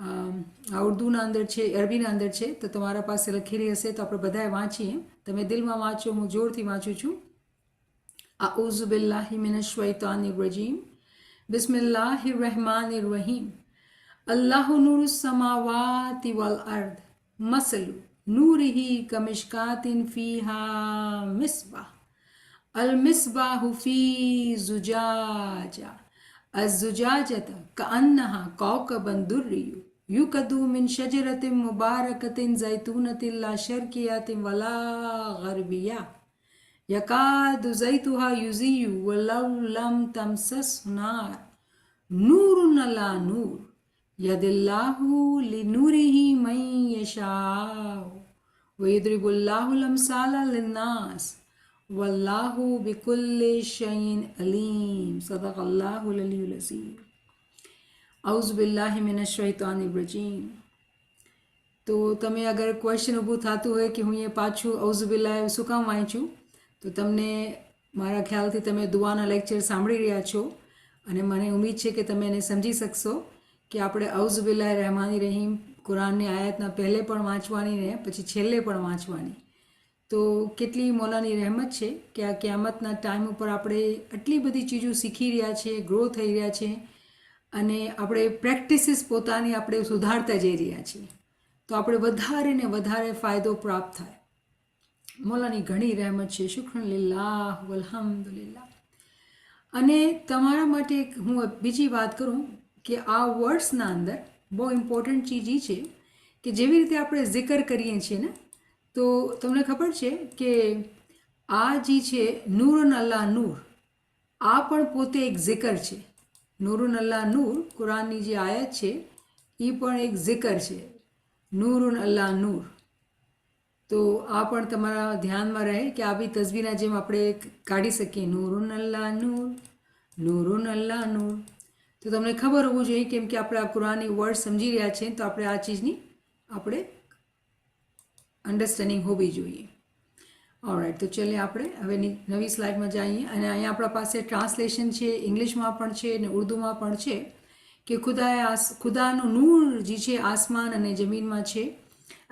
આ ઉર્દુના અંદર છે, અરબીના અંદર છે, તો તમારા પાસે લખેલી હશે તો આપણે બધાએ વાંચીએ. તમે દિલમાં વાંચો, હું જોરથી વાંચું છું. અઉઝુ બિલ્લાહિ મિનશ શૈતાનિર રજીમ. બિસ્મિલ્લાહિર રહેમાનિર રહીમ. અલ્લાહુ નૂરુસ સમાવાતિ વલ અર્દ. મસલુ નૂરિહી કમિશકાતિન ફીહા મિસ્બાહ. المصباح في زجاجة الزجاجة كأنها كوكب دري يوقد من شجرة مباركة زيتونة لا شرقية ولا غربية يكاد زيتها يضيء ولو لم تمسسه نار نور على نور يهدي الله لنوره من يشاء ويضرب الله الأمثال للناس वल्लाहु बिकुल्लि शैइन अलीम. सदक़ल्लाहुल अलीयुल अज़ीम. औज़ु बिल्लाहि मिनश शैतानिर रजीम. તો તમે અગર ક્વેશ્ચન ઊભું થતું હોય કે હું એ પાછું ઔઝુ બિલ્લાહ શું કામ વાંચ્યું, તો તમને મારા ખ્યાલથી તમે દુઆના લેક્ચર સાંભળી રહ્યા છો અને મને ઉમ્મીદ છે કે તમે એને સમજી શકશો કે આપણે ઔઝુ બિલ્લાહ રહેમાનિર રહીમ કુરાનની આયતના પહેલે પણ વાંચવાની ને પછી છેલ્લે પણ વાંચવાની. તો કેટલી મૌલાની રહેમત છે કે આ ક્યામતના ટાઈમ ઉપર આપણે આટલી બધી ચીજો શીખી રહ્યા છે, ગ્રો થઈ રહ્યા છે અને આપણે પ્રેક્ટિસીસ પોતાની આપણે સુધારતા જઈ રહ્યા છીએ, તો આપણે વધારે ને વધારે ફાયદો પ્રાપ્ત થાય. મૌલાની ઘણી રહેમત છે. શુક્રન લિલ્લાહ વલ્હમ્દુલિલ્લાહ. અને તમારા માટે હું બીજી વાત કરું કે આ વર્ડ્સના અંદર બહુ ઇમ્પોર્ટન્ટ ચીજ એ છે કે જેવી રીતે આપણે જિકર કરીએ છીએ ને, તો તમને ખબર છે કે આ જે છે નૂરુન અલ્લાહ નૂર, આ પણ પોતે એક જિકર છે. નૂરુન અલ્લાહ નૂર કુરાનની જે આયત છે એ પણ એક જિકર છે, નૂરુન અલ્લાહ નૂર. તો આ પણ તમારા ધ્યાનમાં રહે કે આ બી તસબીહના જેમ આપણે કાઢી શકીએ, નૂરુન અલ્લાહ નૂર, નૂરુન અલ્લાહ નૂર. તો તમને ખબર હોવું જોઈએ કેમ કે આપણે આ કુરાનની વર્ડ સમજી રહ્યા છીએ, તો આપણે આ ચીજની આપણે અન્ડરસ્ટેન્ડિંગ હોવી જોઈએ. ઓલરાઈટ, તો ચાલે આપણે હવે નવી સ્લાઇડમાં જઈએ. અને અહીંયા આપણા પાસે ટ્રાન્સલેશન છે, ઇંગ્લિશમાં પણ છે અને ઉર્દુમાં પણ છે કે ખુદાનું નૂર જે છે આસમાન અને જમીનમાં છે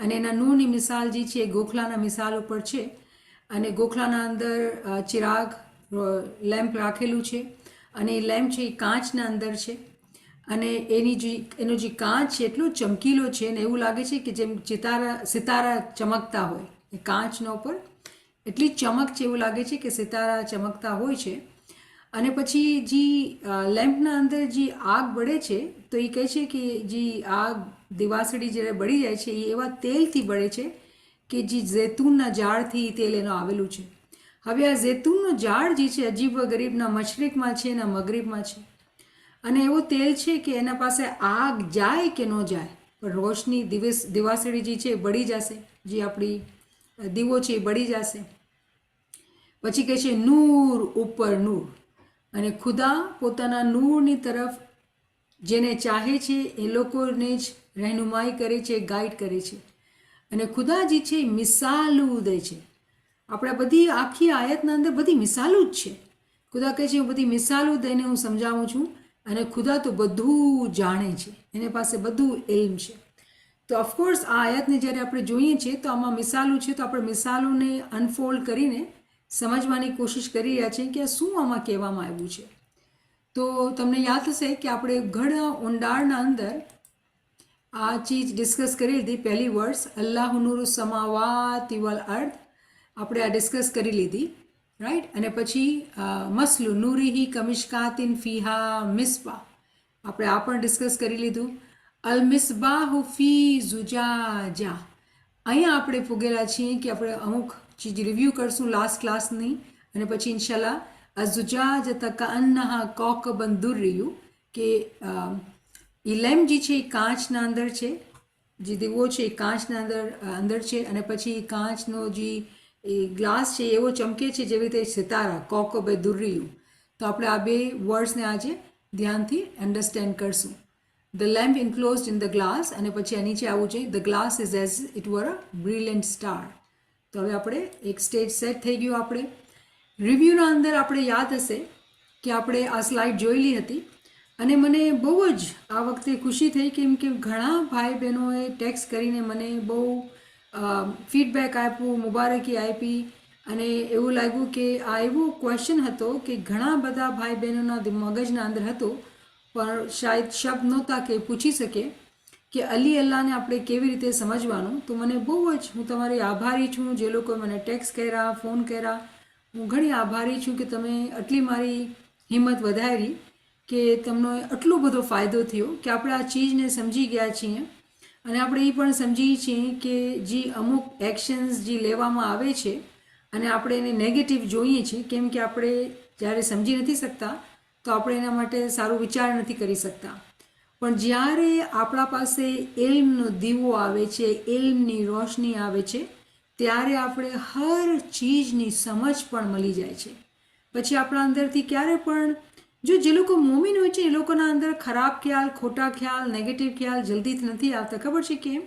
અને એના નૂરની મિસાલ જે છે ગોખલાના મિસાલ ઉપર છે. અને ગોખલાના અંદર ચિરાગ લેમ્પ રાખેલું છે અને એ લેમ્પ છે એ કાચના અંદર છે અને એનો જે કાચ છે એટલો ચમકીલો છે ને એવું લાગે છે કે જેમ સિતારા ચમકતા હોય. એ કાચના ઉપર એટલી ચમક છે, એવું લાગે છે કે સિતારા ચમકતા હોય છે. અને પછી જે લેમ્પના અંદર જે આગ બળે છે તો એ કહે છે કે જે આગ દિવાસળી જ્યારે બળી જાય છે એ એવા તેલથી બળે છે કે જે ઝૈતૂનના ઝાડથી તેલ એનું આવેલું છે. હવે આ ઝૈતૂનનો ઝાડ જે છે અજીબ ગરીબના મશરિકમાં છે અને મગરીબમાં છે અને એવો તેલ છે કે એના પાસે આગ જાય કે ન જાય પણ રોશની દિવાસળી જે છે એ બળી જશે, જે આપણી દીવો છે એ બળી જશે. પછી કહે છે નૂર ઉપર નૂર, અને ખુદા પોતાના નૂરની તરફ જેને ચાહે છે એ લોકોને જ રહેનુમાઈ કરે છે, ગાઈડ કરે છે. અને ખુદા જે છે મિસાલું દે છે. આપણે બધી આખી આયતના અંદર બધી મિસાલું જ છે. ખુદા કહે છે હું બધી મિસાલું દઈને હું સમજાવું છું અને ખુદા તો બધું જાણે છે, એને પાસે બધું ઇલ્મ છે. તો ઓફકોર્સ આ આયતને જ્યારે આપણે જોઈએ છીએ તો આમાં મિસાલું છે, તો આપણે મિસાલોને અનફોલ્ડ કરીને સમજવાની કોશિશ કરી રહ્યા છીએ કે શું આમાં કહેવામાં આવ્યું છે. તો તમને યાદ હશે કે આપણે ઘણા ઊંડાણના અંદર આ ચીજ ડિસ્કસ કરી લીધી. પહેલી વર્ડ્સ અલ્લાહુ નૂરુ સમાવાતિ વલ અર્દ આપણે આ ડિસ્કસ કરી લીધી, રાઈટ. અને પછી મસલુ નૂરીહી કમિશકાતિન ફીહા મિસ્બા આપણે આ પણ ડિસ્કસ કરી લીધું. અલ મિસ્બાહુ ફી ઝુજાજા, અહીંયા આપણે પૂગેલા છીએ કે આપણે અમુક ચીજ રિવ્યૂ કરશું લાસ્ટ ક્લાસની અને પછી ઇન્શાલ્લાહ અઝુજાજતા કઅન્નહા કૌકબન દુર્રિયું કે એ લેમ્પ જે છે એ કાચના અંદર છે, જે દીવો છે એ કાચના અંદર છે અને પછી કાચનો જે એ ગ્લાસ છે એવો ચમકે છે જેવી રીતે સિતારા કૌકબે દુર્રિયું. તો આપણે આ બે વર્ડ્સને આજે ધ્યાનથી અન્ડરસ્ટેન્ડ કરશું. The lamp enclosed in the glass અને પછી આ નીચે આવવું જોઈએ the glass is as it were a brilliant star. તો હવે આપણે એક સ્ટેજ સેટ થઈ ગયું. આપણે રિવ્યૂના અંદર આપણે યાદ હશે કે આપણે આ સ્લાઇડ જોયેલી હતી અને મને બહુ જ આ વખતે ખુશી થઈ કેમ કે ઘણા ભાઈ બહેનોએ ટેક્સ્ટ કરીને મને બહુ ફીડબેક આપ્યું, મુબારકી આપી અને એવું લાગ્યું કે આ એવો ક્વેશ્ચન હતો કે ઘણા બધા ભાઈ બહેનોના મગજના અંદર હતો પણ શાયદ શબ્દ નહોતા કે પૂછી શકે કે અલી અલ્લાહને આપણે કેવી રીતે સમજવાનું. તો મને બહુ જ હું તમારી આભારી છું જે લોકોએ મને ટેક્સ્ટ કર્યા, ફોન કર્યા. હું ઘણી આભારી છું કે તમે આટલી મારી હિંમત વધારી કે તમને આટલો બધો ફાયદો થયો કે આપણે આ ચીજને સમજી ગયા છીએ અને આપણે એ પણ સમજીએ છીએ કે જે અમુક એક્શન્સ જે લેવામાં આવે છે અને આપણે એને નેગેટિવ જોઈએ છીએ કેમ કે આપણે જ્યારે સમજી નથી શકતા તો આપણે એના માટે સારો વિચાર નથી કરી શકતા. પણ જ્યારે આપણા પાસે ઇલ્મનો દીવો આવે છે, ઇલ્મની રોશની આવે છે, ત્યારે આપણે હર ચીજની સમજ પણ મળી જાય છે. પછી આપણા અંદરથી ક્યારે પણ જે લોકો મોમીન હોય છે એ લોકોના અંદર ખરાબ ખ્યાલ, ખોટા ખ્યાલ, નેગેટિવ ખ્યાલ જલ્દીથી નથી આવતા. ખબર છે કેમ?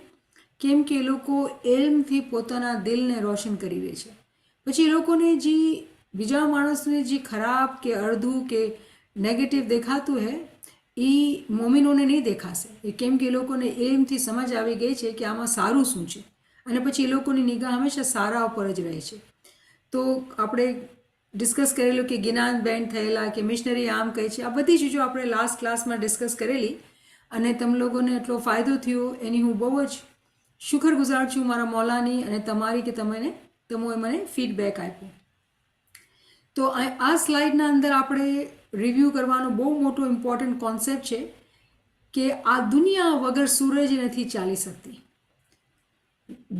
કેમ કે એ લોકો ઇલ્મથી પોતાના દિલને રોશન કરી દે છે. પછી એ લોકોને જે બીજા માણસને જે ખરાબ કે અડધું કે નેગેટિવ દેખાતું હે એ મોમિનોને નહીં દેખાશે. એ કેમ કે એ લોકોને ઇલ્મથી સમજ આવી ગઈ છે કે આમાં સારું શું છે અને પછી એ લોકોની નિગાહ હંમેશા સારા ઉપર જ રહે છે. તો આપણે ડિસ્કસ કરેલું કે જ્ઞાન બેન્ડ થયેલા કે મિશનરી આમ કહે છે, આ બધી ચીજો આપણે લાસ્ટ ક્લાસમાં ડિસ્કસ કરેલી અને તમે લોકોને એટલો ફાયદો થયો એની હું બહુ જ શુક્રગુજાર છું મારા મૌલાની અને તમારી કે તમોએ મને ફીડબેક આપ્યું. તો આ સ્લાઇડના અંદર આપણે રિવ્યૂ કરવાનો બહુ મોટો ઇમ્પોર્ટન્ટ કોન્સેપ્ટ છે કે આ દુનિયા વગર સૂરજ નથી ચાલી શકતી.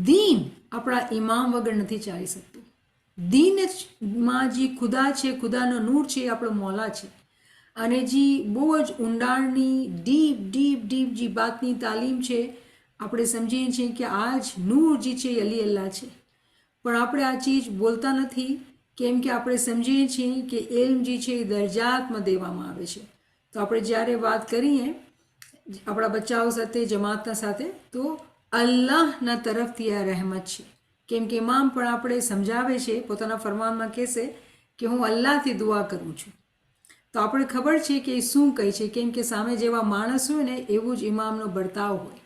દીન આપણા ઇમામ વગર નથી ચાલી શકતું. દીનમાં જે ખુદા છે, ખુદાનો નૂર છે, એ આપણો મૌલા છે અને જે બહુ જ ઊંડાણની ડીપ ડીપ ડીપ જે બાતની તાલીમ છે આપણે સમજીએ છીએ કે આ જ નૂર જે છે એ અલી અલ્લાહ છે. પણ આપણે આ ચીજ બોલતા નથી કેમ કે આપણે સમજીએ છીએ કે ઇલ્મ જે છે એ દરજાતમાં દેવામાં આવે છે. તો આપણે જ્યારે વાત કરીએ આપણા બચ્ચાઓ સાથે, જમાતના સાથે, તો અલ્લાહના તરફથી આ રહેમત છે. કેમ કે ઇમામ પણ આપણે સમજાવે છે, પોતાના ફરમાનમાં કહેશે કે હું અલ્લાહથી દુઆ કરું છું. તો આપણે ખબર છે કે એ શું કહે છે કેમ કે સામે જેવા માણસ હોય ને એવું જ ઇમામનો વર્તાવ હોય.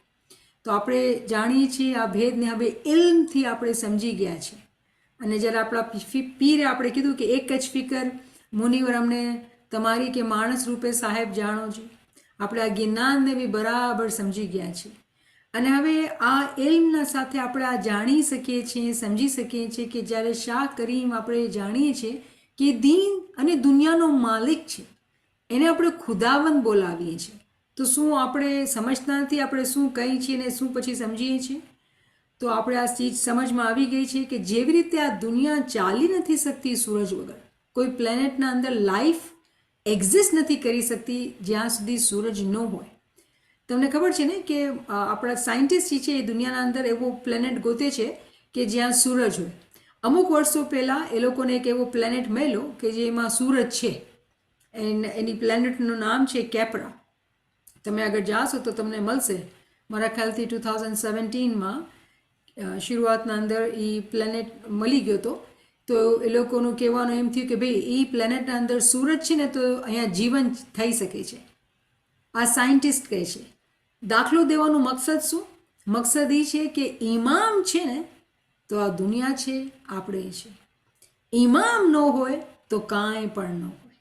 તો આપણે જાણીએ છીએ આ ભેદને હવે ઇલ્મથી આપણે સમજી ગયા છે. અને જ્યારે આપણા પીરે આપણે કીધું કે એક જ ફિકર મુનિવર અમને તમારી કે માણસ રૂપે સાહેબ જાણો છો. આપણે આ જ્ઞાનને બી બરાબર સમજી ગયા છીએ અને હવે આ ઇલ્મના સાથે આપણે આ જાણી શકીએ છીએ, સમજી શકીએ છીએ કે જ્યારે શાહ કરીમ આપણે જાણીએ છીએ કે દીન અને દુનિયાનો માલિક છે, એને આપણે ખુદાવંદ બોલાવીએ છીએ. તો શું આપણે સમજતા નથી આપણે શું કહીએ છીએ ને શું પછી સમજીએ છીએ? તો આપણે આ ચીજ સમજમાં આવી ગઈ છે કે જેવી રીતે આ દુનિયા ચાલી નથી શકતી સૂરજ વગર, કોઈ પ્લેનેટના અંદર લાઈફ એક્ઝિસ્ટ નથી કરી શકતી જ્યાં સુધી સૂરજ ન હોય. તમને ખબર છે ને કે આપણા સાયન્ટિસ્ટ જે છે એ દુનિયાના અંદર એવો પ્લેનેટ ગોતે છે કે જ્યાં સૂરજ હોય. અમુક વર્ષો પહેલાં એ લોકોને એક એવો પ્લેનેટ મળ્યો કે જેમાં સૂરજ છે. એની પ્લેનેટનું નામ છે કેપરા. તમે આગળ જાશો તો તમને મળશે. મારા ખ્યાલથી 2017માં શરૂઆતના અંદર એ પ્લેનેટ મળી ગયો હતો. તો એ લોકોનું કહેવાનું એમ થયું કે ભાઈ એ પ્લેનેટના અંદર સૂરજ છે ને તો અહીંયા જીવન થઈ શકે છે. આ સાયન્ટિસ્ટ કહે છે. દાખલો દેવાનો મકસદ શું? મકસદ એ છે કે ઇમામ છે ને તો આ દુનિયા છે, આપણે છે. ઇમામ ન હોય તો કાંઈ પણ ન હોય.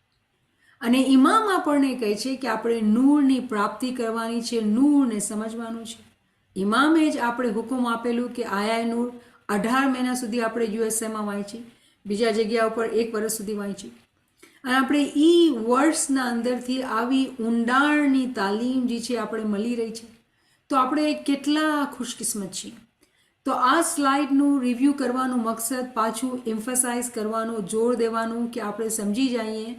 અને ઇમામ આપણને કહે છે કે આપણે નૂરની પ્રાપ્તિ કરવાની છે, નૂરને સમજવાનું છે. ઇમામે જ આપણે હુકમ આપેલું કે આયા નૂર 18 મહિના સુધી આપણે યુએસએમાં વાંચી, બીજા જગ્યા ઉપર 1 વર્ષ સુધી વાંચી અને આપણે એ વર્ષના અંદરથી આવી ઊંડાણની તાલીમ જે છે આપણે મળી રહી છે. તો આપણે કેટલા ખુશકિસ્મત છીએ. તો આ સ્લાઇડનું રિવ્યૂ કરવાનું મકસદ પાછું એમ્ફસાઇઝ કરવાનું, જોર દેવાનું કે આપણે સમજી જઈએ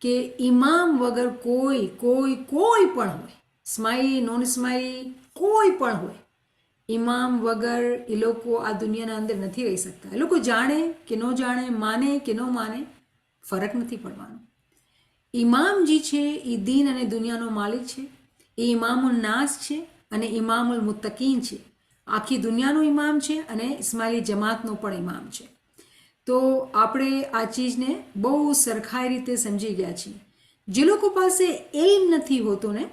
કે ઇમામ વગર કોઈ પણ હોય, સ્માઇલી નોન સ્માઇલી કોઈ પણ હોય, ઇમામ વગર એ લોકો આ દુનિયાના અંદર નથી રહી શકતા. એ લોકો જાણે કે ન જાણે, માને કે ન માને, ફરક નથી પડવાનો. ઇમામ જે છે એ દીન અને દુનિયાનો માલિક છે. એ ઇમામુલ નાસ છે અને ઇમામુલ મુત્તકીન છે. આખી દુનિયાનો ઇમામ છે અને ઇસ્માઇલી જમાતનો પણ ઇમામ છે. તો આપણે આ ચીજને બહુ સરખાઈ રીતે સમજી ગયા છીએ જે લોકો પાસે ઇલ્મ નથી હોતો ને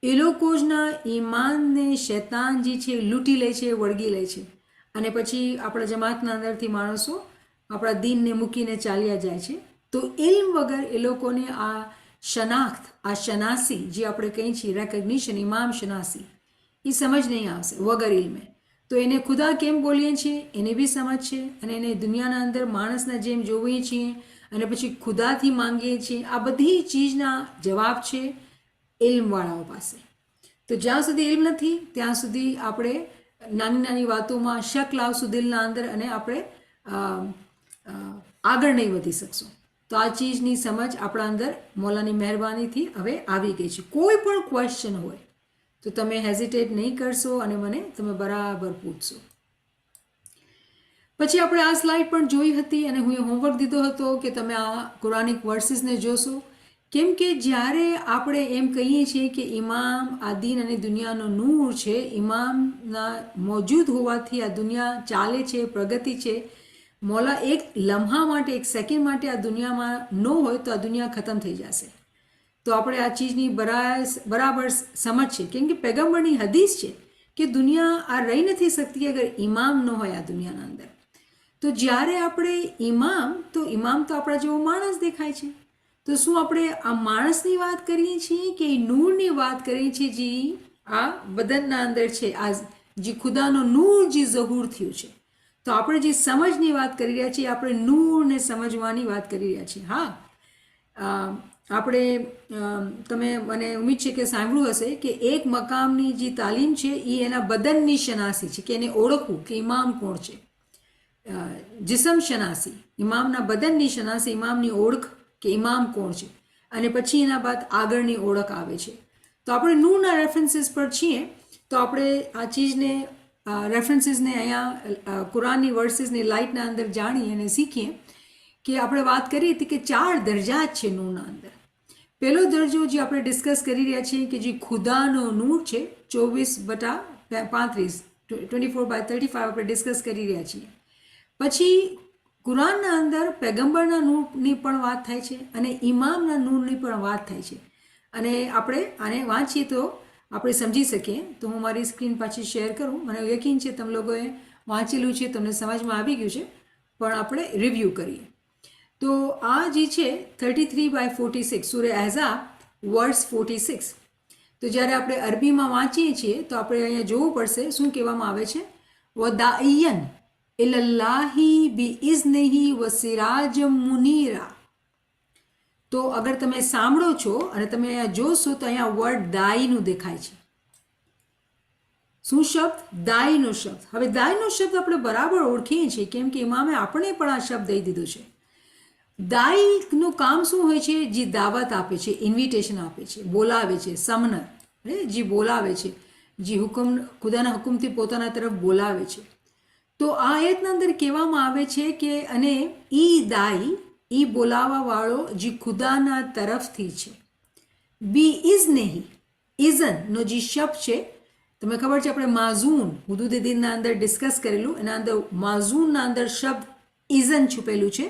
એ લોકો જના ઈમાનને શૈતાન જે છે લૂંટી લે છે, વળગી લે છે, અને પછી આપણા જમાતના અંદરથી માણસો આપણા દીનને મૂકીને ચાલ્યા જાય છે. તો ઇલ્મ વગર એ લોકોને આ શનાખ્ત, આ શનાસી જે આપણે કહીએ છીએ રેકગ્નિશન, ઇમામ શનાસી, એ સમજ નહીં આવશે વગર ઇલ્મે. તો એને ખુદા કેમ બોલીએ છીએ એને બી સમજ છે, અને એને દુનિયાના અંદર માણસના જેમ જોઈએ છીએ અને પછી ખુદાથી માંગીએ છીએ. આ બધી ચીજના જવાબ છે ઇલ્મવાળાઓ પાસે. તો જ્યાં સુધી ઇલ્મ નથી ત્યાં સુધી આપણે નાની નાની વાતોમાં શક લાવશું દિલના અંદર અને આપણે આગળ નહીં વધી શકશું. તો આ ચીજની સમજ આપણા અંદર મોલાની મહેરબાનીથી હવે આવી ગઈ છે. કોઈ પણ ક્વેશ્ચન હોય તો તમે હેઝિટેટ નહીં કરશો અને મને તમે બરાબર પૂછશો. પછી આપણે આ સ્લાઇડ પણ જોઈ હતી અને હું હોમવર્ક દીધો હતો કે તમે આ કુરાનિક વર્સિસને જોશો. કેમ કે જ્યારે આપણે એમ કહીએ છીએ કે ઇમામ આ દીન અને દુનિયાનો નૂર છે, ઇમામના મોજૂદ હોવાથી આ દુનિયા ચાલે છે, પ્રગતિ છે. મોલા એક લમ્હા માટે, એક સેકન્ડ માટે આ દુનિયામાં ન હોય તો આ દુનિયા ખતમ થઈ જશે. તો આપણે આ ચીજની બરાબર સમજ છે. કેમ કે પેગમ્બરની હદીસ છે કે દુનિયા આ રહી નથી શકતી અગર ઇમામ ન હોય આ દુનિયાના અંદર. તો જ્યારે આપણે ઇમામ તો આપણા જેવો માણસ દેખાય છે. તો શું આપણે આ માણસની વાત કરીએ છીએ કે નૂરની વાત કરીએ છીએ જે આ બદનના અંદર છે, આ જે ખુદાનો નૂર જે ઝહૂર થયું છે. તો આપણે જે સમજની વાત કરી રહ્યા છીએ, આપણે નૂરને સમજવાની વાત કરી રહ્યા છીએ. હા, આપણે તમે મને ઉમ્મીદ છે કે સાંભળ્યું હશે કે એક મકામની જે તાલીમ છે એ એના બદનની શનાસી છે, કે એને ઓળખવું કે ઇમામ કોણ છે. જિસમ શનાસી, ઇમામના બદનની શનાસી, ઇમામની ઓળખ કે ઇમામ કોણ છે, અને પછી એના બાદ આગળની ઓળખ આવે છે. તો આપણે નૂરના રેફરન્સીસ પર છીએ. તો આપણે આ ચીજને રેફરન્સીસને અહીંયા કુરાનની વર્સિસની લાઇટના અંદર જાણીએ અને શીખીએ કે આપણે વાત કરી હતી કે 4 દરજા જ છે નૂરના અંદર. પહેલો દરજ્જો જે આપણે ડિસ્કસ કરી રહ્યા છીએ કે જે ખુદાનો નૂર છે, 24/35, 24/35 આપણે ડિસ્કસ કરી રહ્યા છીએ. પછી કુરાનના અંદર પેગમ્બરના નૂરની પણ વાત થાય છે અને ઇમામના નૂરની પણ વાત થાય છે. અને આપણે આને વાંચીએ તો આપણે સમજી શકીએ. તો હું મારી સ્ક્રીન પાછી શેર કરું. મને યકીન છે તમે લોકોએ વાંચેલું છે, તમને સમજમાં આવી ગયું છે, પણ આપણે રિવ્યૂ કરીએ. તો આ જે છે 33/46 સૂરે અહેઝાબ વર્સ 46. તો જ્યારે આપણે અરબીમાં વાંચીએ છીએ તો આપણે અહીંયા જોવું પડશે શું કહેવામાં આવે છે. વદાઈયન ઇલલ્લાહી બી ઇઝનિહી વ સિરાજમ મુનીરા. તો અગર તમે સાંભળો છો અને તમે અહીંયા જોશો તો અહીંયા વર્ડ દાઈનું દેખાય છે. શું શબ્દ? દાઈનો શબ્દ. હવે દાઈનો શબ્દ આપણે બરાબર ઓળખીએ છીએ કેમ કે ઇમામે આપણે પણ આ શબ્દ દઈ દીધો છે. દાઈનું કામ શું હોય છે? જે દાવત આપે છે, ઇન્વિટેશન આપે છે, બોલાવે છે, સમનર, જે બોલાવે છે, જે ખુદાના હુકમથી પોતાના તરફ બોલાવે છે. તો આ આયતના અંદર કહેવામાં આવે છે કે અને ઈ દાઈ, ઈ બોલાવા વાળો જે ખુદાના તરફથી છે. બી ઇઝનેહી, ઇઝનનો જે શબ્દ છે તમને ખબર છે આપણે માઝૂન હુદૂદ દીનના અંદર ડિસ્કસ કરેલું, એના અંદર માઝૂનના અંદર શબ્દ ઇઝન છુપેલું છે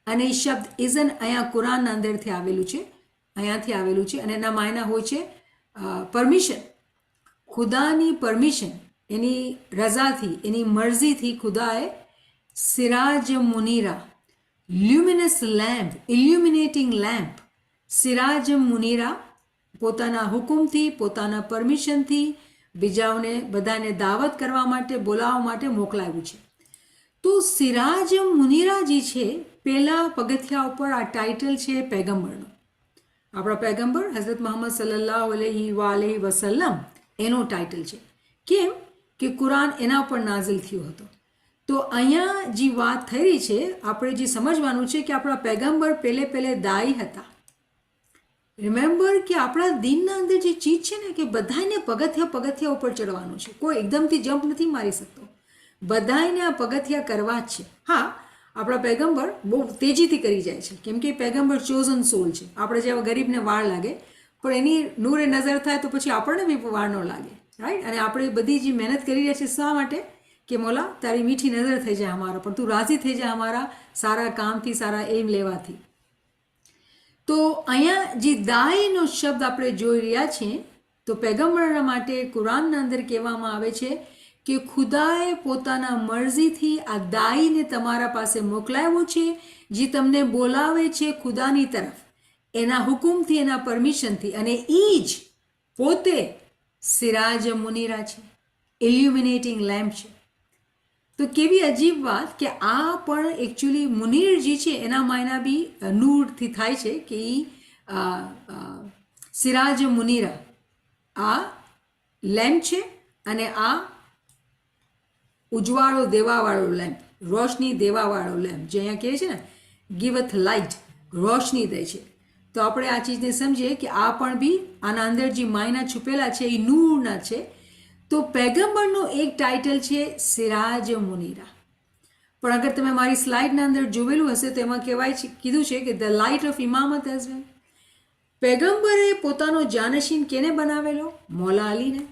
અને એ શબ્દ ઇઝન અહીંયા કુરાનના અંદરથી આવેલું છે, અહીંયાથી આવેલું છે અને એના માયના હોય છે પરમિશન. ખુદાની પરમિશન, એની રઝાથી, એની મરજીથી ખુદાએ સિરાજ મુનીરા, લ્યુમિનસ લેમ્પ, ઇલ્યુમિનેટિંગ લેમ્પ, સિરાજ મુનીરા પોતાના હુકુમથી, પોતાના પરમિશનથી બીજાઓને બધાને દાવત કરવા માટે, બોલાવવા માટે મોકલાવ્યું છે. તો સિરાજ મુનીરા જે છે પહેલા પગથિયા ઉપર આ ટાઇટલ છે પેગમ્બરનો. આપણા પેગમ્બર હઝરત મુહમ્મદ સલ્લલ્લાહુ અલૈહિ વસલ્લમ એનો ટાઇટલ છે. કેમ કે કુરાન એના ઉપર નાઝિલ થયો હતો. તો અહીંયા જે વાત થઈ રહી છે આપણે જે સમજવાનું છે કે આપણા પેગમ્બર પહેલે દાઈ હતા. રિમેમ્બર કે આપણા દીનના અંદર જે ચીજ છે ને કે બધાને પગથિયા ઉપર ચડવાનું છે. કોઈ એકદમથી જમ્પ નથી મારી શકતો. બધાને આ પગથિયા કરવા જ છે. હા, આપણા પેગમ્બર બહુ તેજીથી કરી જાય છે કેમ કે પેગમ્બર ચોઝન સોલ છે. આપણે જેવા ગરીબને વાળ લાગે પણ એની નૂરે નજર થાય તો પછી આપણને બી વાળ ન લાગે, રાઈટ. અને આપણે બધી જે મહેનત કરી રહ્યા છીએ શા માટે? કે મોલા તારી મીઠી નજર થઈ જાય અમારા પર, તું રાજી થઈ જાય અમારા સારા કામથી, સારા એમ લેવાથી. તો અહીંયા જે દાઈનો શબ્દ આપણે જોઈ રહ્યા છીએ, તો પૈગંબરના માટે કુરાનના અંદર કહેવામાં આવે છે કે ખુદાએ પોતાના મરજીથી આ દાઈને તમારા પાસે મોકલાવ્યો છે, જે તમને બોલાવે છે ખુદાની તરફ, એના હુકુમથી, એના પરમિશનથી, અને એ જ પોતે સિરાજ મુનીરા છે, ઇલ્યુમિનેટિંગ લેમ્પ છે. તો કેવી અજીબ વાત કે આ પણ એકચ્યુઅલી મુનીર જે છે એના માયના બી નૂરથી થાય છે કે એ સિરાજ મુનીરા આ લેમ્પ છે, અને આ ઉજવાળો દેવાવાળો લેમ્પ, રોશની દેવાવાળો લેમ્પ, જે અહીંયા કહે છે ને ગીવથ લાઇટ, રોશની દે છે. તો આપણે આ ચીજને સમજીએ કે આ પણ બી આના અંદર જે માયના છુપેલા છે એ નૂરના છે. તો પૈગંબરનો એક ટાઇટલ છે સિરાજ મુનીરા. પણ અગર તમે મારી સ્લાઇડના અંદર જોયેલું હશે તો એમાં કીધું છે કે ધ લાઇટ ઓફ ઇમામત એઝ વેલ. પૈગંબરે પોતાનો જાનશીન કેને બનાવેલો? મૌલા અલીને.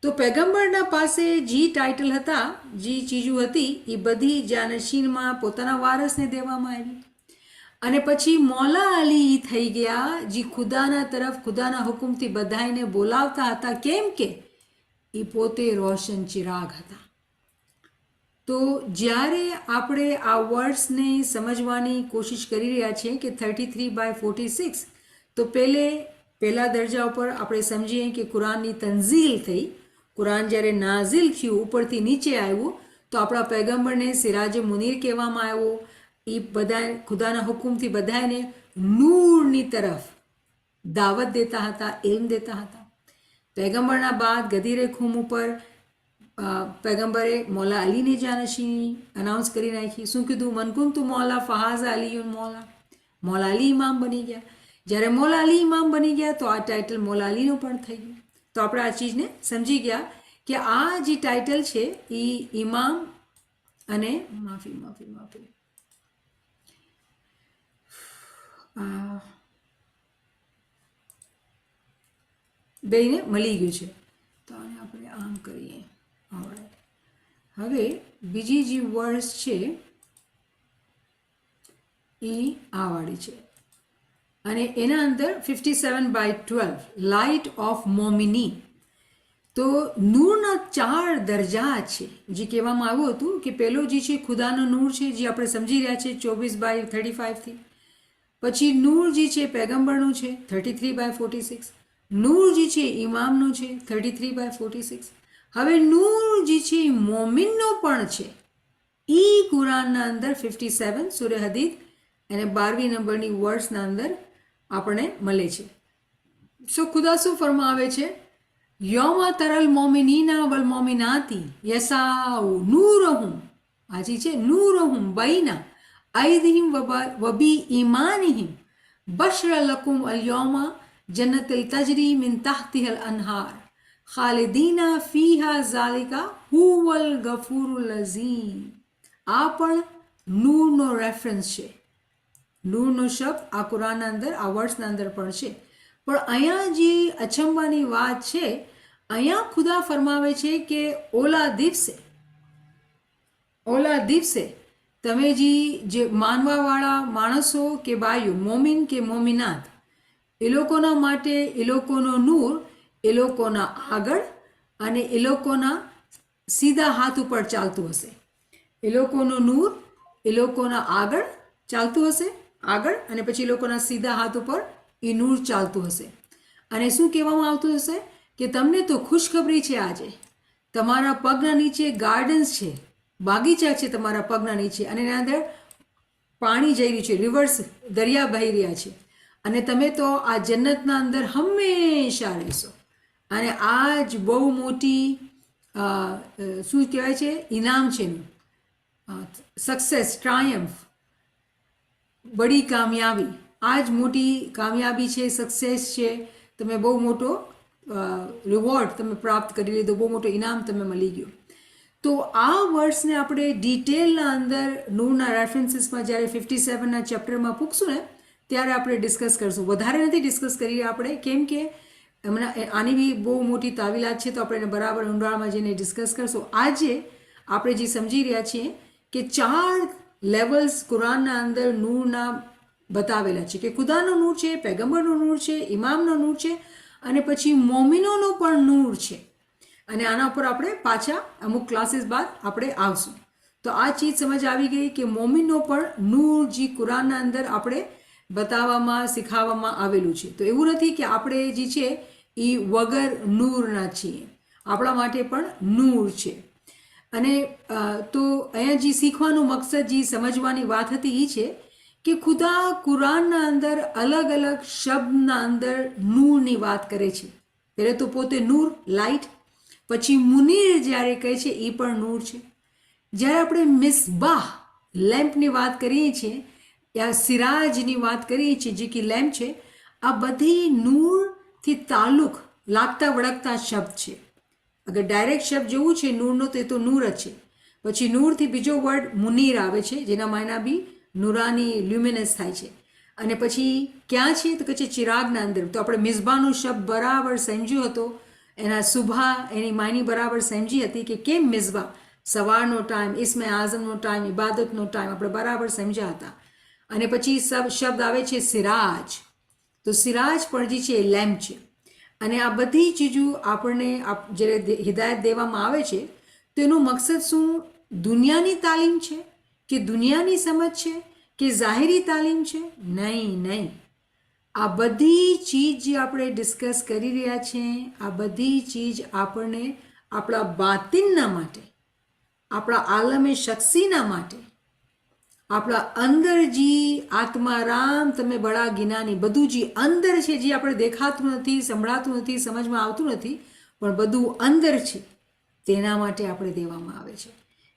તો પૈગંબરના પાસે જે ટાઇટલ હતા, જે ચીજો હતી, એ બધી જાનશીનમાં પોતાના વારસને દેવામાં આવી. અને પછી મૌલા અલી થઈ ગયા જે ખુદાના તરફ, ખુદાના હુકુમથી બધાને બોલાવતા હતા. કેમ કે એ પોતે રોશન ચિરાગ હતા. તો જ્યારે આપણે આ વર્ડ્સને સમજવાની કોશિશ કરી રહ્યા છીએ કે 33/46, તો પહેલા દરજા ઉપર આપણે સમજીએ કે કુરાનની તંઝીલ થઈ. કુરાન જ્યારે નાઝિલ થયું, ઉપરથી નીચે આવ્યું, તો આપણા પૈગંબરને સિરાજ મુનીર કહેવામાં આવ્યો. એ બધા ખુદાના હુકુમથી બધાને નૂરની તરફ દાવત દેતા હતા, ઇલ્મ દેતા હતા. પૈગંબરના બાદ ગદીરે ખુમ ઉપર પૈગંબરે મૌલા અલીની જાનશીની અનાઉન્સ કરી નાખી. શું કીધું? મનકુંતુ મૌલા ફહાઝ અલીયુન મૌલા. મૌલા અલી ઇમામ બની ગયા. જ્યારે મૌલા અલી ઇમામ બની ગયા તો આ ટાઇટલ મૌલા અલીનું પણ થઈ ગયું. તો આપણે આ ચીજને સમજી ગયા કે આ જે ટાઇટલ છે એ ઇમામ અને માફી બેને મળી ગયું છે. તો આને આપણે આમ કરીએ. હવે બીજી જે વર્ડ્સ છે એ આ વાળી છે, અને એના અંદર 57/12 લાઇટ ઓફ મોમિની. તો નૂરના 4 દરજા છે, જે કહેવામાં આવ્યું હતું કે પહેલો જે છે ખુદાનો નૂર છે, જે આપણે સમજી રહ્યા છે 24/35થી. પછી નૂર જે છે પૈગંબરનું છે 33/46. નૂર જે છે ઇમામનું છે 33/46. હવે નૂર જે છે મોમિનનો પણ છે. એ કુરાનના અંદર 57 સૂરે હદીદ અને 12મી નંબરની વર્ડ્સના અંદર આપણે મળે છે. સો ખુદા શું ફરમાવે છે? યૌમા તરલ મોમિનીના વલ મોમિનાતી યસાઉ નૂરહુમ. આજી છે નૂરહુમ બૈના અયદિહિમ વબી ઈમાનિહિમ બશર લકુમ અલ્યૌમા જન્નતિલ તજરી મિન તહતિહલ અનહાર ખાલિદીના ફીહા ઝાલિકા હુવલ ગફૂરુલ અઝીમ. આ પણ નૂરનો રેફરન્સ છે. નૂરનો શબ્દ આ કુરાનના અંદર, આ વર્ડ્સના અંદર પણ છે. પણ અહીંયા જે અચંબાની વાત છે, અહીંયા ખુદા ફરમાવે છે કે ઓલા દિવસે તમે જે માનવાવાળા માણસો કે બાયો, મોમિન કે મોમિનાત, એ લોકોના માટે એ લોકોનો નૂર એ લોકોના આગળ અને એ લોકોના સીધા હાથ ઉપર ચાલતું હશે. એ લોકોનું નૂર એ લોકોના આગળ ચાલતું હશે, આગળ, અને પછી એ લોકોના સીધા હાથ ઉપર એ નૂર ચાલતું હશે. અને શું કહેવામાં આવતું હશે કે તમને તો ખુશખબરી છે, આજે તમારા પગના નીચે ગાર્ડન્સ છે, બાગીચા છે તમારા પગના નીચે, અને એના અંદર પાણી જઈ રહ્યું છે, રિવર્સ, દરિયા વહી રહ્યા છે, અને તમે તો આ જન્નતના અંદર હંમેશા રહેશો. અને આ જ બહુ મોટી શું કહેવાય છે, ઇનામ છે, સક્સેસ, ટ્રાયમ્ફ, બડી કામયાબી. આ જ મોટી કામયાબી છે, સક્સેસ છે. તમે બહુ મોટો રિવોર્ડ તમે પ્રાપ્ત કરી લીધો, બહુ મોટો ઇનામ તમે મળી ગયો. તો આ વર્ડ્સને આપણે ડિટેલના અંદર નૂરના રેફરન્સીસમાં જ્યારે 57ના ચેપ્ટરમાં પૂછશું ને ત્યારે આપણે ડિસ્કસ કરશું. વધારે નથી ડિસ્કસ કરીએ આપણે, કેમ કે હમણાં આની બી બહુ મોટી તાવીલાત છે, તો આપણે એને બરાબર ઊંડાણમાં જઈને ડિસ્કસ કરશું. આજે આપણે જે સમજી રહ્યા છીએ કે 4 લેવલ્સ કુરાનના અંદર નૂરના બતાવેલા છે કે ખુદાનો નૂર છે, પૈગંબરનો નૂર છે, ઇમામનો નૂર છે અને પછી મોમિનોનો પણ નૂર છે. અને આના ઉપર આપણે પાછા અમુક ક્લાસીસ બાદ આપણે આવશું. તો આ ચીજ સમજ આવી ગઈ કે મોમિનનો પણ નૂર જે કુરાનના અંદર આપણે બતાવવામાં શીખવવામાં આવેલું છે. તો એવું નથી કે આપણે જે છે એ વગર નૂરના છીએ, આપણા માટે પણ નૂર છે. અને તો અહીંયા જે શીખવાનું મકસદ જે સમજવાની વાત હતી એ છે કે ખુદા કુરાનના અંદર અલગ અલગ શબ્દના અંદર નૂરની વાત કરે છે. પહેલાં તો પોતે નૂર લાઇટ, પછી મુનીર જ્યારે કહે છે એ પણ નૂર છે. જ્યારે આપણે મિસબાહ લેમ્પની વાત કરીએ છીએ યા સિરાજની વાત કરીએ છીએ જે કે લેમ્પ છે, આ બધી નૂરથી તાલ્લુક લાગતા વળગતા શબ્દ છે. અગર ડાયરેક્ટ શબ્દ જેવું છે નૂરનો તો એ તો નૂર જ છે. પછી નૂરથી બીજો વર્ડ મુનીર આવે છે જેના માયના બી નૂરાની લ્યુમિનસ થાય છે. અને પછી ક્યાં છે તો કે છે ચિરાગના અંદર. તો આપણે મિસબાહનો શબ્દ બરાબર સમજ્યો હતો, એના સુભા એની માયની બરાબર સમજી હતી કે કેમ મિસબા, સવારનો ટાઈમ, ઇસ્મે આઝમનો ટાઈમ, ઇબાદતનો ટાઈમ આપણે બરાબર સમજ્યા હતા. અને પછી શબ્દ આવે છે સિરાજ. તો સિરાજ પણ જે છે એ લેમ્પ છે. અને આ બધી ચીજો આપણને જ્યારે હિદાયત દેવામાં આવે છે તો એનો મકસદ શું, દુનિયાની તાલીમ છે કે દુનિયાની સમજ છે કે ઝાહિરી તાલીમ છે? નહીં. આ બધી ચીજ જે આપણે ડિસ્કસ કરી રહ્યા છીએ, આ બધી ચીજ આપણને આપણા બાતિનના માટે, આપણા આલમે શખ્સીના માટે, આપણા અંદર જે આત્મારામ તમે બડા જ્ઞાની બધું જે અંદર છે, જે આપણે દેખાતું નથી, સંભળાતું નથી, સમજમાં આવતું નથી, પણ બધું અંદર છે, તેના માટે આપણે દેવામાં આવે છે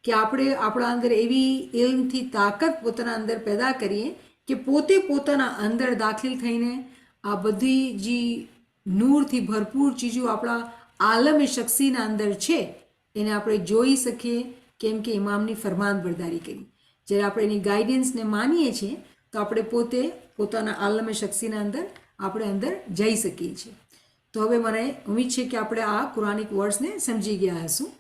કે આપણે આપણા અંદર એવી ઇલ્મથી તાકાત પોતાના અંદર પેદા કરીએ કે પોતે પોતાના અંદર દાખલ થઈને આ બધી જે નૂરથી ભરપૂર ચીજો આપણા આલમે શખ્સીના અંદર છે એને આપણે જોઈ શકીએ, કેમ કે ઇમામની ફરમાનબરદારી કરી. જ્યારે આપણે એની ગાઈડન્સને માનીએ છીએ તો આપણે પોતે પોતાના આલમે શખ્સીના અંદર જઈ શકીએ છીએ. તો હવે મને ઉમ્મીદ છે કે આપણે આ કુરાનિક વર્ડ્સને સમજી ગયા હશું.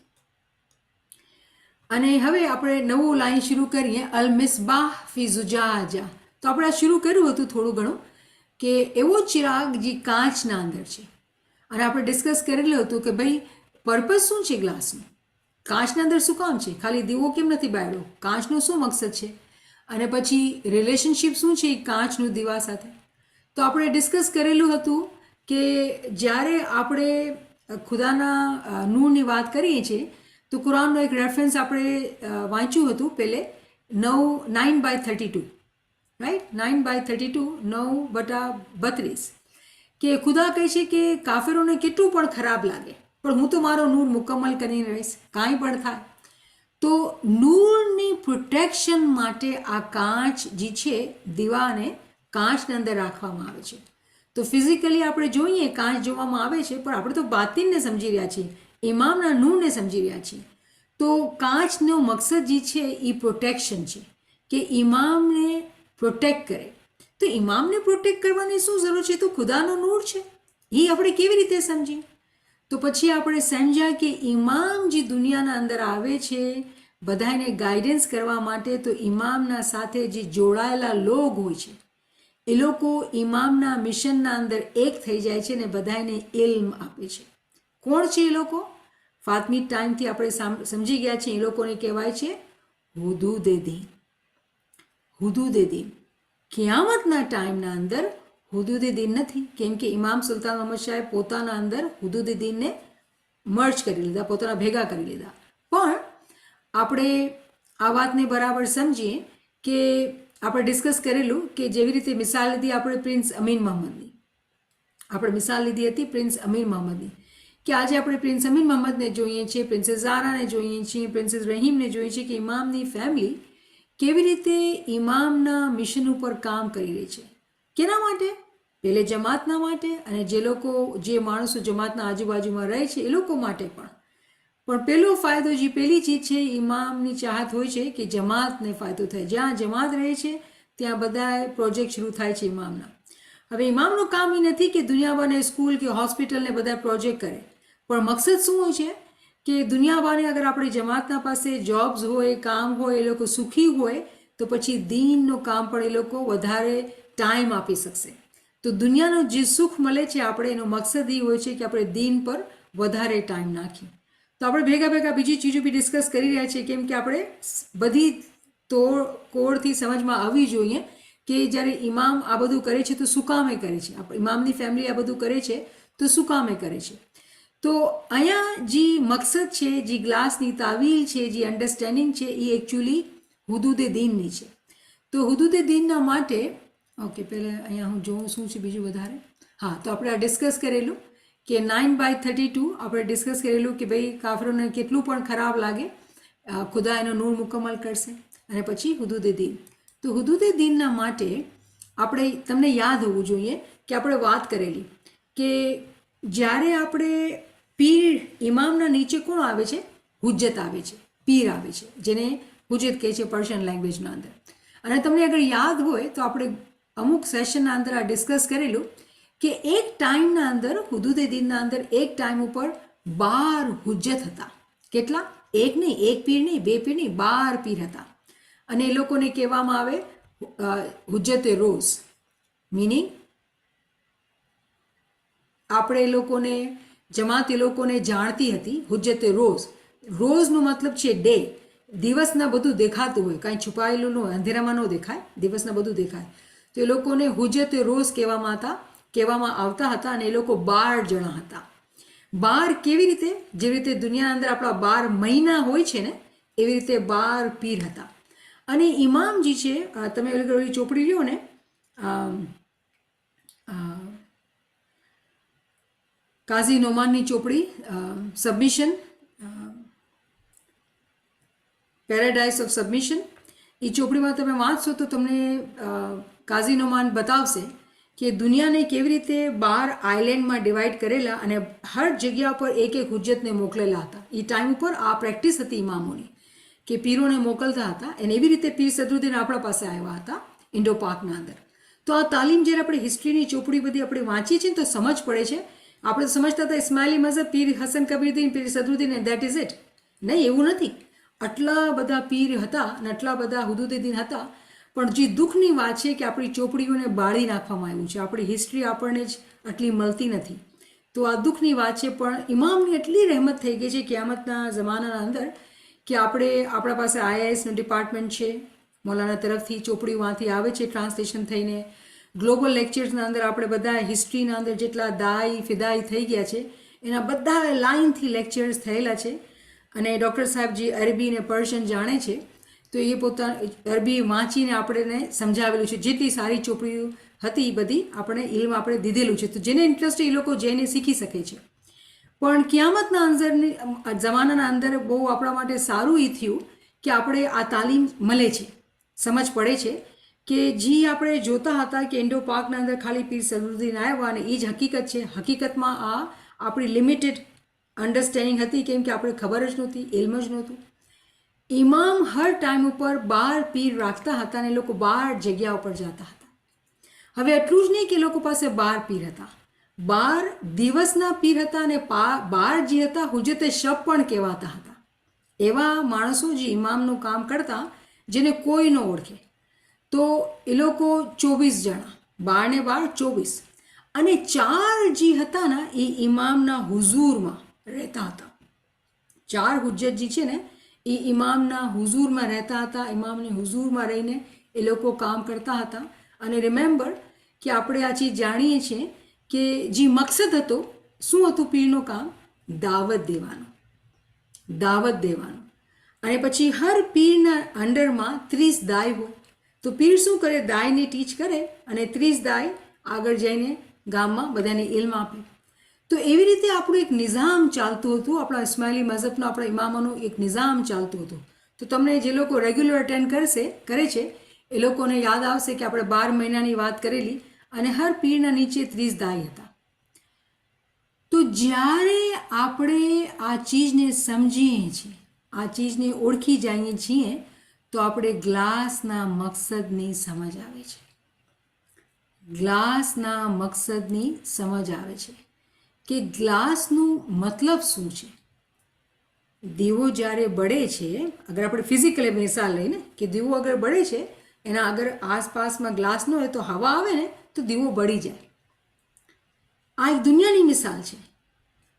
અને હવે આપણે નવું લાઈન શરૂ કરીએ, અલ મિસબાહ ફી ઝુજાજા. તો આપણે આ શરૂ કર્યું હતું થોડું ઘણું કે એવો ચિરાગ જે કાચના અંદર છે. અને આપણે ડિસ્કસ કરેલું હતું કે ભાઈ પર્પઝ શું છે ગ્લાસનું, કાચના અંદર શું કામ છે, ખાલી દીવો કેમ નથી બાળ્યો, કાચનો શું મકસદ છે, અને પછી રિલેશનશિપ શું છે કાચનું દીવા સાથે. તો આપણે ડિસ્કસ કરેલું હતું કે જ્યારે આપણે ખુદાના નૂરની વાત કરીએ છીએ તો કુરાનનો એક રેફરન્સ આપણે વાંચ્યું હતું પહેલે 9/32, રાઈટ, 9/32, 9/32, કે ખુદા કહે છે કે કાફિરોને કેટલું પણ ખરાબ લાગે પણ હું તો મારો નૂર મુકમ્મલ કરીને રહીશ, કાંઈ પણ થાય. તો નૂરની પ્રોટેક્શન માટે આ કાચ જે છે દીવાને કાચની અંદર રાખવામાં આવે છે. તો ફિઝિકલી આપણે જોઈએ કાચ જોવામાં આવે છે પણ આપણે તો બાતિનને સમજી રહ્યા છીએ, ઇમામના નૂરને સમજી રહ્યા છીએ. તો કાચનો મકસદ જે છે એ પ્રોટેક્શન છે કે ઇમામને પ્રોટેક્ટ કરે. તો ઇમામને પ્રોટેક્ટ કરવાની શું જરૂર છે, તો ખુદાનો નૂર છે, એ આપણે કેવી રીતે સમજીએ? તો પછી આપણે સમજ્યા કે ઇમામ જે દુનિયાના અંદર આવે છે બધાને ગાઈડન્સ કરવા માટે, તો ઇમામના સાથે જે જોડાયેલા લોક હોય છે એ લોકો ઇમામના મિશનના અંદર એક થઈ જાય છે અને બધાને ઇલ્મ આપે છે. કોણ છે એ લોકો? ફાતમી ટાઈમથી આપણે સમજી ગયા છીએ, એ લોકોને કહેવાય છે હુદૂદે દીન. હુદૂદે દીન કિયામતના ટાઈમના અંદર હુદૂદે દીન નથી, કેમ કે ઇમામ સુલતાન મોહમ્મદ શાહે પોતાના અંદર હુદૂદે દીનને મર્જ કરી લીધા, પોતાના ભેગા કરી લીધા. પણ આપણે આ વાતને બરાબર સમજીએ કે આપણે ડિસ્કસ કરેલું કે જેવી રીતે મિસાલ લીધી આપણે પ્રિન્સ અમીન મહમ્મદની, આપણે મિસાલ લીધી હતી પ્રિન્સ અમીર મહમ્મદની, કે આજે આપણે પ્રિન્સ અમીન મહમ્મદને જોઈએ છીએ, પ્રિન્સેસ ઝારાને જોઈએ છીએ, પ્રિન્સેસ રહીમને જોઈએ છીએ કે ઇમામની ફેમિલી કેવી રીતે ઇમામના મિશન ઉપર કામ કરી રહી છે. કેના માટે? પહેલે જમાતના માટે, અને જે માણસો જમાતના આજુબાજુમાં રહે છે એ લોકો માટે પણ પહેલો ફાયદો, જે પહેલી ચીજ છે ઇમામની ચાહત હોય છે કે જમાતને ફાયદો થાય. જ્યાં જમાત રહે છે ત્યાં બધા પ્રોજેક્ટ શરૂ થાય છે ઇમામના. હવે ઇમામનું કામ એ નથી કે દુનિયાભરને સ્કૂલ કે હોસ્પિટલને બધા પ્રોજેક્ટ કરે, પણ મકસદ શું હોય છે કે દુનિયાભરને અગર આપણી જમાતના પાસે જોબ્સ હોય, કામ હોય, એ લોકો સુખી હોય તો પછી દીનનું કામ પણ એ લોકો વધારે ટાઈમ આપી શકશે. તો દુનિયાનું જે સુખ મળે છે આપણે એનો મકસદ એ હોય છે કે આપણે દીન પર વધારે ટાઈમ નાખીએ. તો આપણે ભેગા ભેગા બીજી ચીજો બી ડિસ્કસ કરી રહ્યા છીએ, કેમ કે આપણે બધી કોડથી સમજમાં આવવી જોઈએ કે જ્યારે ઇમામ આ બધું કરે છે તો શું કામે કરે છે, ઇમામની ફેમિલી આ બધું કરે છે તો શું કામે કરે છે. તો અહીંયા જે મકસદ છે, જે ગ્લાસની તાવીલ છે, જે અન્ડરસ્ટેન્ડિંગ છે, એ એકચ્યુઅલી હુદૂદે દીનની છે. તો હુદૂદે દીનના માટે ઓકે, પહેલાં અહીંયા હું જોઉં શું છે બીજું વધારે. હા, તો આપણે આ ડિસ્કસ કરેલું કે 9/32 આપણે ડિસ્કસ કરેલું કે ભાઈ કાફરોને કેટલું પણ ખરાબ લાગે ખુદા એનો નૂર મુકમ્મલ કરશે. અને પછી હુદૂદે દીન. તો હુદૂદે દીનના માટે આપણે તમને યાદ હોવું જોઈએ કે આપણે વાત કરેલી કે જ્યારે આપણે પીર ઇમામના નીચે કોણ આવે છે, હુજ્જત આવે છે, પીર આવે છે, જેને હુજ્જત કહે છે પર્શિયન લેંગ્વેજના અંદર. અને તમને અગર યાદ હોય તો આપણે અમુક સેશનના અંદર આ ડિસ્કસ કરેલું કે એક ટાઈમના અંદર હુદૂદે દીનના અંદર એક ટાઈમ ઉપર 12 હુજ્જત હતા. કેટલા? એક નહીં, એક પીર નહીં, બે પીર નહીં, 12 પીર હતા. અને એ લોકોને કહેવામાં આવે હુજ્જતે રોઝ, મિનિંગ આપણે એ લોકોને જમાત એ લોકોને જાણતી હતી હુજ્જતે રોઝ. રોઝનો મતલબ છે ડે, દિવસના બધું દેખાતું હોય, કાંઈ છુપાયેલું ન હોય, અંધેરામાં ન દેખાય, દિવસના બધું દેખાય. તો એ લોકોને હુજ્જતે રોઝ કહેવામાં આવતા હતા. અને એ લોકો 12 જણા હતા. 12 કેવી રીતે? જેવી રીતે દુનિયાના અંદર આપણા 12 મહિના હોય છે ને, એવી રીતે 12 પીર હતા. અને ઇમામજી છે, તમે ઓલી ચોપડી લ્યો ને, કાઝી નોમાનની ચોપડી સબમિશન, પેરાડાઇઝ ઓફ સબમિશન, એ ચોપડીમાં તમે વાંચશો તો તમને કાઝી નોમાન બતાવશે કે દુનિયાને કેવી રીતે 12 આઇલેન્ડમાં ડિવાઈડ કરેલા અને હર જગ્યા પર એક એક હુજ્જતને મોકલેલા હતા. એ ટાઈમ ઉપર આ પ્રેક્ટિસ હતી ઇમામોની કે પીરોને મોકલતા હતા. અને એવી રીતે પીર સદરુદ્દીન આપણા પાસે આવ્યા હતા ઇન્ડો પાકના અંદર. તો આ તાલીમ જ્યારે આપણે હિસ્ટ્રીની ચોપડી બધી આપણે વાંચીએ છીએ તો સમજ પડે છે. આપણે સમજતા હતા ઇસ્માઇલી મઝહબ, પીર હસન કબીરુદ્દીન, પીર સદરુદ્દીન, એન્ડ દેટ ઇઝ ઇટ. નહીં, એવું નથી. આટલા બધા પીર હતા અને આટલા બધા હુદૂદે દીન હતા. પણ જે દુઃખની વાત છે કે આપણી ચોપડીઓને બાળી નાખવામાં આવ્યું છે. આપણી હિસ્ટ્રી આપણને જ આટલી મળતી નથી. તો આ દુઃખની વાત છે. પણ ઇમામની એટલી રહેમત થઈ ગઈ છે ક્યામતના જમાનાના અંદર કે આપણા પાસે IISનું ડિપાર્ટમેન્ટ છે, મૌલાના તરફથી ચોપડીઓમાંથી આવે છે ટ્રાન્સલેશન થઈને. ગ્લોબલ લેક્ચર્સના અંદર આપણે બધા હિસ્ટ્રીના અંદર જેટલા દાઈ ફિદાઈ થઈ ગયા છે એના બધા લાઇનથી લેક્ચર્સ થયેલા છે. અને ડૉક્ટર સાહેબ જે અરબી અને પર્શિયન જાણે છે તો એ અરબી વાંચીને આપણને સમજાવેલું છે. જેટલી સારી ચોપડીઓ હતી એ બધી આપણે ઇલ્મ આપણે દીધેલું છે. તો જેને ઇન્ટરેસ્ટ એ લોકો જઈને શીખી શકે છે. પણ ક્યામતના જમાનાના અંદર બહુ આપણા માટે સારું એ થયું કે આપણે આ તાલીમ મળે છે, સમજ પડે છે કે જે આપણે જોતા હતા કે ઇન્ડો પાકના અંદર ખાલી પીર સદરુદ્દીન આવ્યા અને એ જ હકીકત છે. હકીકતમાં આ આપણી લિમિટેડ અન્ડરસ્ટેન્ડિંગ હતી, કેમ કે આપણે ખબર જ નહોતી, ઇલ્મ જ નહોતું. ઇમામ હર ટાઈમ ઉપર 12 પીર રાખતા હતા અને એ લોકો 12 જગ્યા ઉપર જતા હતા. હવે એટલું જ નહીં કે લોકો પાસે 12 પીર હતા, 12 દિવસના પીર હતા અને 12 જે હતા હુજ્જતે શબ પણ કહેવાતા હતા. એવા માણસો જે ઇમામનું કામ કરતા જેને કોઈ ન ઓળખે. તો એ લોકો 24 જણા, 12 ને 12 24. અને 4 જે હતા ને એ ઇમામના હુઝુરમાં રહેતા હતા. 4 હુજ્જત જે છે ને એ ઇમામના હુઝુરમાં રહેતા હતા. ઇમામની હુઝુરમાં રહીને એ લોકો કામ કરતા હતા. અને રિમેમ્બર કે આપણે આ ચીજ જાણીએ છીએ કે જે મકસદ હતો, શું હતું પીરનું કામ? દાવત દેવાનું, દાવત દેવાનું. અને પછી હર પીરના અંડરમાં 30 દાય હોય. તો પીર શું કરે? દાયને ટીચ કરે અને 30 દાય આગળ જઈને ગામમાં બધાને ઇલ્મ આપે. તો એવી રીતે આપણું એક નિઝામ ચાલતું હતું. આપણા ઇસ્માઇલી મઝહબનો આપણા ઇમામોનું એક નિઝામ ચાલતું હતું. તો તમને જે લોકો રેગ્યુલર અટેન્ડ કરે છે એ લોકોને યાદ આવશે કે આપણે 12 મહિનાની વાત કરેલી અને હર પીરના નીચે 30 દાય હતા. તો જ્યારે આપણે આ ચીજને સમજીએ છીએ, આ ચીજને ઓળખી જઈએ છીએ તો આપણે ગ્લાસના મકસદની સમજ આવે છે. ગ્લાસના મકસદની સમજ આવે છે કે ગ્લાસનું મતલબ શું છે. દીવો જ્યારે બળે છે, અગર આપણે ફિઝિકલ મિસાલ લઈને કે દીવો અગર બળે છે એના અગર આસપાસમાં ગ્લાસ ન હોય તો હવા આવે ને તો દીવો બળી જાય. આ એક દુનિયાની મિસાલ છે.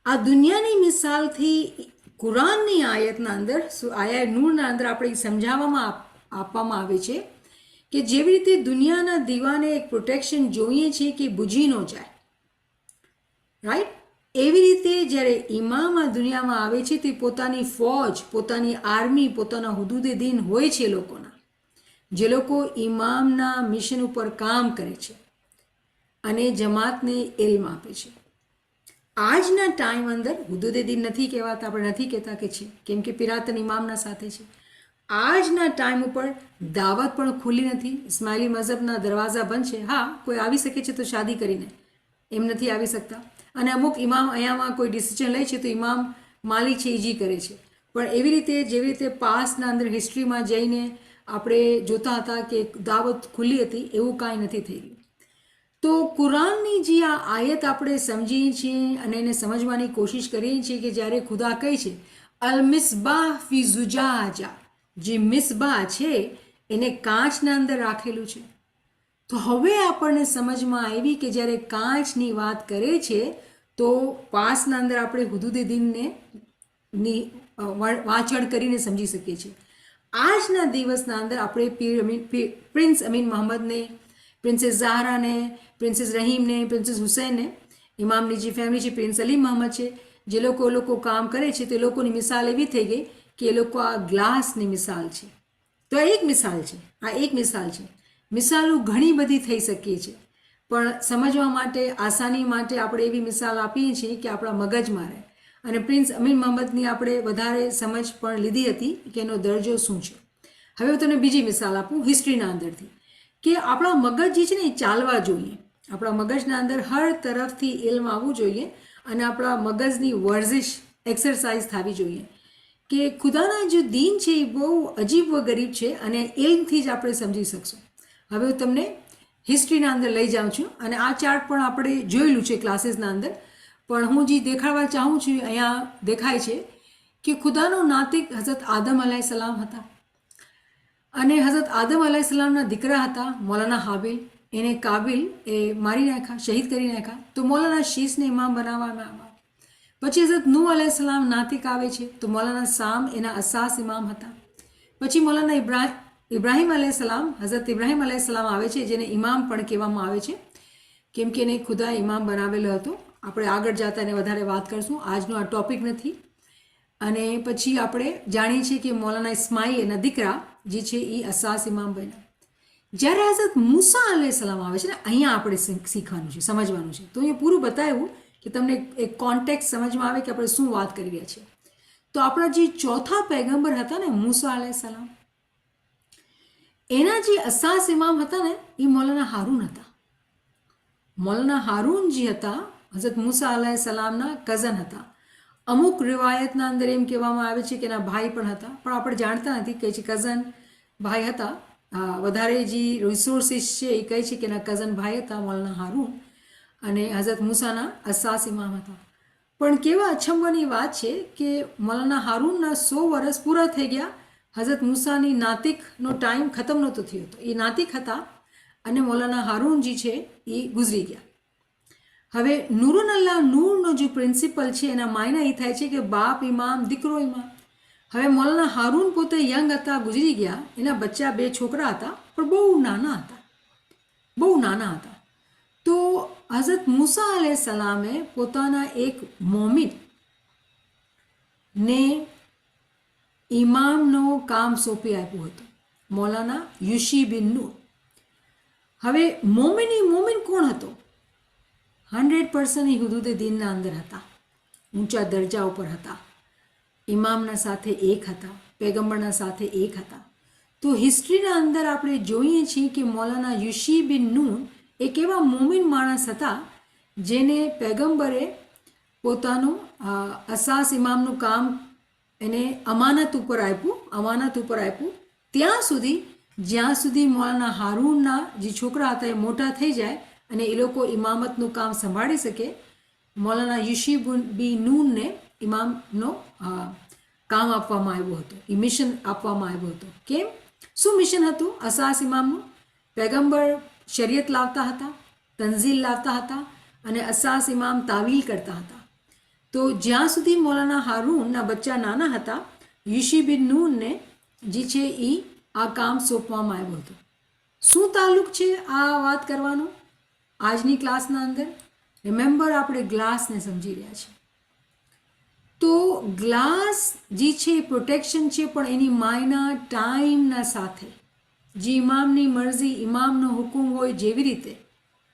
આ દુનિયાની મિસાલથી કુરાનની આયતના અંદર આયા નૂરના અંદર આપણે સમજાવવામાં આપવામાં આવે છે કે જેવી રીતે દુનિયાના દીવાને એક પ્રોટેક્શન જોઈએ છે કે બુજી ન જાય, રાઈટ, એવી રીતે જ્યારે ઇમામ આ દુનિયામાં આવે છે તે પોતાની ફૌજ, પોતાની આર્મી, પોતાના હુદૂદે દીન હોય છે લોકોના, જે લોકો ઇમામના મિશન ઉપર કામ કરે છે અને જમાતને ઇલ્મ આપે છે. આજના ટાઈમ અંદર હુદૂદે દીન નથી કહેવાતા, આપણે નથી કહેતા કે છે, કેમ કે પિરાતન ઇમામના સાથે છે. આજના ટાઈમ ઉપર દાવત પણ ખુલ્લી નથી, ઇસ્માઇલી મઝહબના દરવાજા બંધ છે. હા, કોઈ આવી શકે છે તો શાદી કરીને, એમ નથી આવી શકતા. અને અમુક ઇમામ અહીંયામાં કોઈ ડિસિઝન લે છે તો ઇમામ માલિક છે એ જી કરે છે. પણ એવી રીતે જેવી રીતે પાસ્ટના અંદર હિસ્ટ્રીમાં જઈને આપણે જોતા હતા કે દાવત ખુલ્લી હતી, એવું કાંઈ નથી થઈ રહ્યું. તો કુરાનની જે આ આયત આપણે સમજીએ છીએ અને એને સમજવાની કોશિશ કરીએ છીએ કે જ્યારે ખુદા કહે છે અલ મિસબાહ ફી ઝુજાજા, જે મિસબાહ છે એને કાચના અંદર રાખેલું છે. તો હવે આપણને સમજમાં આવી કે જ્યારે કાચની વાત કરે છે તો પાસના અંદર આપણે હુદૂદે દીનને વાંચણ કરીને સમજી શકીએ છીએ. આજના દિવસના અંદર આપણે પ્રિન્સ અમીન મોહમ્મદને, પ્રિન્સેસ ઝાહરાને, પ્રિન્સેસ રહીમને, પ્રિન્સેસ હુસૈનને, ઇમામની જે ફેમિલી છે પ્રિન્સ અલી મોહમ્મદ છે, જે લોકો કામ કરે છે તે લોકોની મિસાલ એવી થઈ ગઈ કે એ લોકો આ ગ્લાસની મિસાલ છે. તો આ એક મિસાલ છે, આ એક મિસાલ છે. મિસાલો ઘણી બધી થઈ શકીએ છે, પણ સમજવા માટે, આસાની માટે આપણે એવી મિસાલ આપીએ છીએ કે આપણા મગજમાં રહે. અને પ્રિન્સ અમીન મોહમ્મદની આપણે વધારે સમજ પણ લીધી હતી કે એનો દરજ્જો શું છે. હવે હું તમને બીજી મિસાલ આપું હિસ્ટ્રીના અંદરથી, કે આપણા મગજ જે છે ને એ ચાલવા જોઈએ. આપણા મગજના અંદર હર તરફથી ઇલ્મ આવવું જોઈએ અને આપણા મગજની વર્ઝિશ, એક્સરસાઇઝ થવી જોઈએ કે ખુદાના જે દીન છે એ બહુ અજીબ વ ગરીબ છે અને ઇલ્મથી જ આપણે સમજી શકશું. હવે હું તમને હિસ્ટ્રીના અંદર લઈ જાઉં છું અને આ ચાર્ટ પણ આપણે જોયેલું છે ક્લાસીસના અંદર, પણ હું જે દેખાડવા ચાહું છું અહીંયા દેખાય છે કે ખુદાનો નાતિક હઝરત આદમ અલાઈસલામ હતા અને હઝરત આદમ અલાઈસલામના દીકરા હતા મૌલાના હાબિલ. એને કાબિલ એ મારી નાખ્યા, શહીદ કરી નાખ્યા. તો મૌલાના શીશને ઇમામ બનાવવામાં આવ્યા. પછી હઝરત નૂહ અલાઈસલામ નાતિક આવે છે તો મૌલાના સામ એના અસાસ ઇમામ હતા. પછી મૌલાના ઇબ્રાહિમ અલાઈસલામ, હઝરત ઇબ્રાહિમ અલાઈસલામ આવે છે, જેને ઇમામ પણ કહેવામાં આવે છે કેમ કે એને ખુદા ઇમામ બનાવેલો હતો. આપણે આગળ જતા એને વધારે વાત કરશું, આજનો આ ટોપિક નથી. અને પછી આપણે જાણીએ છીએ કે મૌલાના ઇસ્માઇલ એના દીકરા જે છે એ અસાસ ઇમામ બન્યા. જ્યારે હઝરત મૂસા અલાઈસલામ આવે છે ને, અહીંયા આપણે શીખવાનું છે, સમજવાનું છે. તો અહીંયા પૂરું બતાવ્યું કે તમને એક કોન્ટેક્ટ સમજમાં આવે કે આપણે શું વાત કરી રહ્યા છીએ. તો આપણા જે ચોથા પૈગંબર હતા ને મૂસા અલાઈસલામ, એના જે અસાસ ઇમામ હતા ને એ મૌલાના હારૂન હતા. મૌલાના હારૂન જે હતા હઝરત મૂસા અલાઈસલામના કઝન હતા. અમુક રિવાયતના અંદર એમ કહેવામાં આવે છે કે એના ભાઈ પણ હતા, પણ આપણે જાણતા નથી કે જે કઝન ભાઈ હતા. વધારે જે રિસોર્સિસ છે એ કહે છે કે એના કઝન ભાઈ હતા મૌલાના હારૂન અને હઝરત મૂસાના અસાસ ઇમામ હતા. પણ કેવા અચંબાની વાત છે કે મૌલાના હારૂનના 100 વર્ષ પૂરા થઈ ગયા, હઝરત મૂસાની નાતિકનો ટાઈમ ખતમ નહોતો થયો હતો. એ નાતિક હતા અને મૌલાના હારૂન જે છે એ ગુજરી ગયા. હવે નૂરુન અલ્લાહ નૂરનો જે પ્રિન્સિપલ છે એના માયના એ થાય છે કે બાપ ઇમામ, દીકરો ઇમામ. હવે મૌલાના હારૂન પોતે યંગ હતા, ગુજરી ગયા. એના બચ્ચા 2 છોકરા હતા પણ બહુ નાના હતા, બહુ નાના હતા. તો હઝરત મૂસા અલાઈસલામે પોતાના એક મોમિન ને ઇમામનો કામ સોંપી આપ્યું હતું, મૌલાના યુશી બિન નૂર. હવે મોમિન કોણ હતો? 100% એ હુદૂદે દીનના અંદર હતા, ઊંચા દરજા ઉપર હતા, ઇમામના સાથે એક હતા, પેગમ્બરના સાથે એક હતા. તો હિસ્ટ્રીના અંદર આપણે જોઈએ છીએ કે મૌલાના યુશી બિન નૂન એક એવા મોમિન માણસ હતા જેને પેગમ્બરે પોતાનું અસાસ ઇમામનું કામ એને અમાનત ઉપર આપ્યું ત્યાં સુધી જ્યાં સુધી મૌલાના હારૂનના જે છોકરા હતા એ મોટા થઈ જાય અને એ લોકો ઇમામતનું કામ સંભાળી શકે. મૌલાના યુશી બી નૂનને ઇમામનો કામ આપવામાં આવ્યું હતું, એ મિશન આપવામાં આવ્યું હતું. કેમ? શું મિશન હતું અસાસ ઇમામનું? પેગમ્બર શરીયત લાવતા હતા, તંઝીલ લાવતા હતા અને અસાસ ઇમામ તાવીલ કરતા હતા. તો જ્યાં સુધી મૌલાના હારૂનના બચ્ચા નાના હતા, યુશી બિન નૂનને જે છે એ આ કામ સોંપવામાં આવ્યું હતું. શું તાલ્લુક છે આ વાત કરવાનો આજની ક્લાસના અંદર? રિમેમ્બર, આપણે ગ્લાસને સમજી રહ્યા છીએ. તો ગ્લાસ જે છે એ પ્રોટેક્શન છે, પણ એની માયના ટાઈમના સાથે જે ઇમામની મરજી, ઇમામનો હુકમ હોય, જેવી રીતે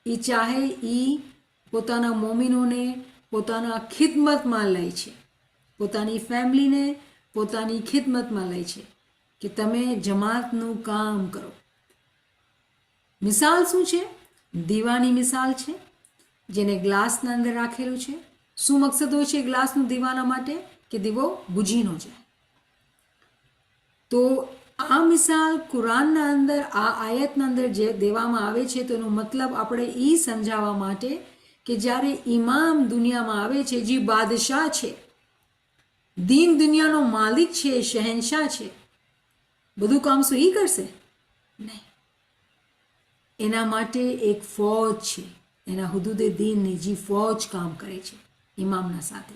એ ચાહે એ પોતાના મોમિનોને પોતાના ખિદમતમાં લે છે, પોતાની ફેમિલીને પોતાની ખિદમતમાં લે છે કે તમે જમાતનું કામ કરો. મિસાલ શું છે? દીવાની મિસાલ છે, જેને ગ્લાસના અંદર રાખેલું છે. શું મકસદ હોય છે ગ્લાસનું દીવાના માટે? કે દીવો બુઝી ન જાય. તો આ મિસાલ કુરાનના અંદર, આ આયતના અંદર જે દેવામાં આવે છે, તો એનો મતલબ આપણે એ સમજાવવા માટે કે જ્યારે ઇમામ દુનિયામાં આવે છે, જે બાદશાહ છે, દીન દુનિયાનો માલિક છે, શહેનશાહ છે, બધું કામ શું એ કરશે? નહીં. એના માટે એક ફૌજ છે, એના હુદૂદે દીનની જે ફૌજ કામ કરે છે ઇમામના સાથે.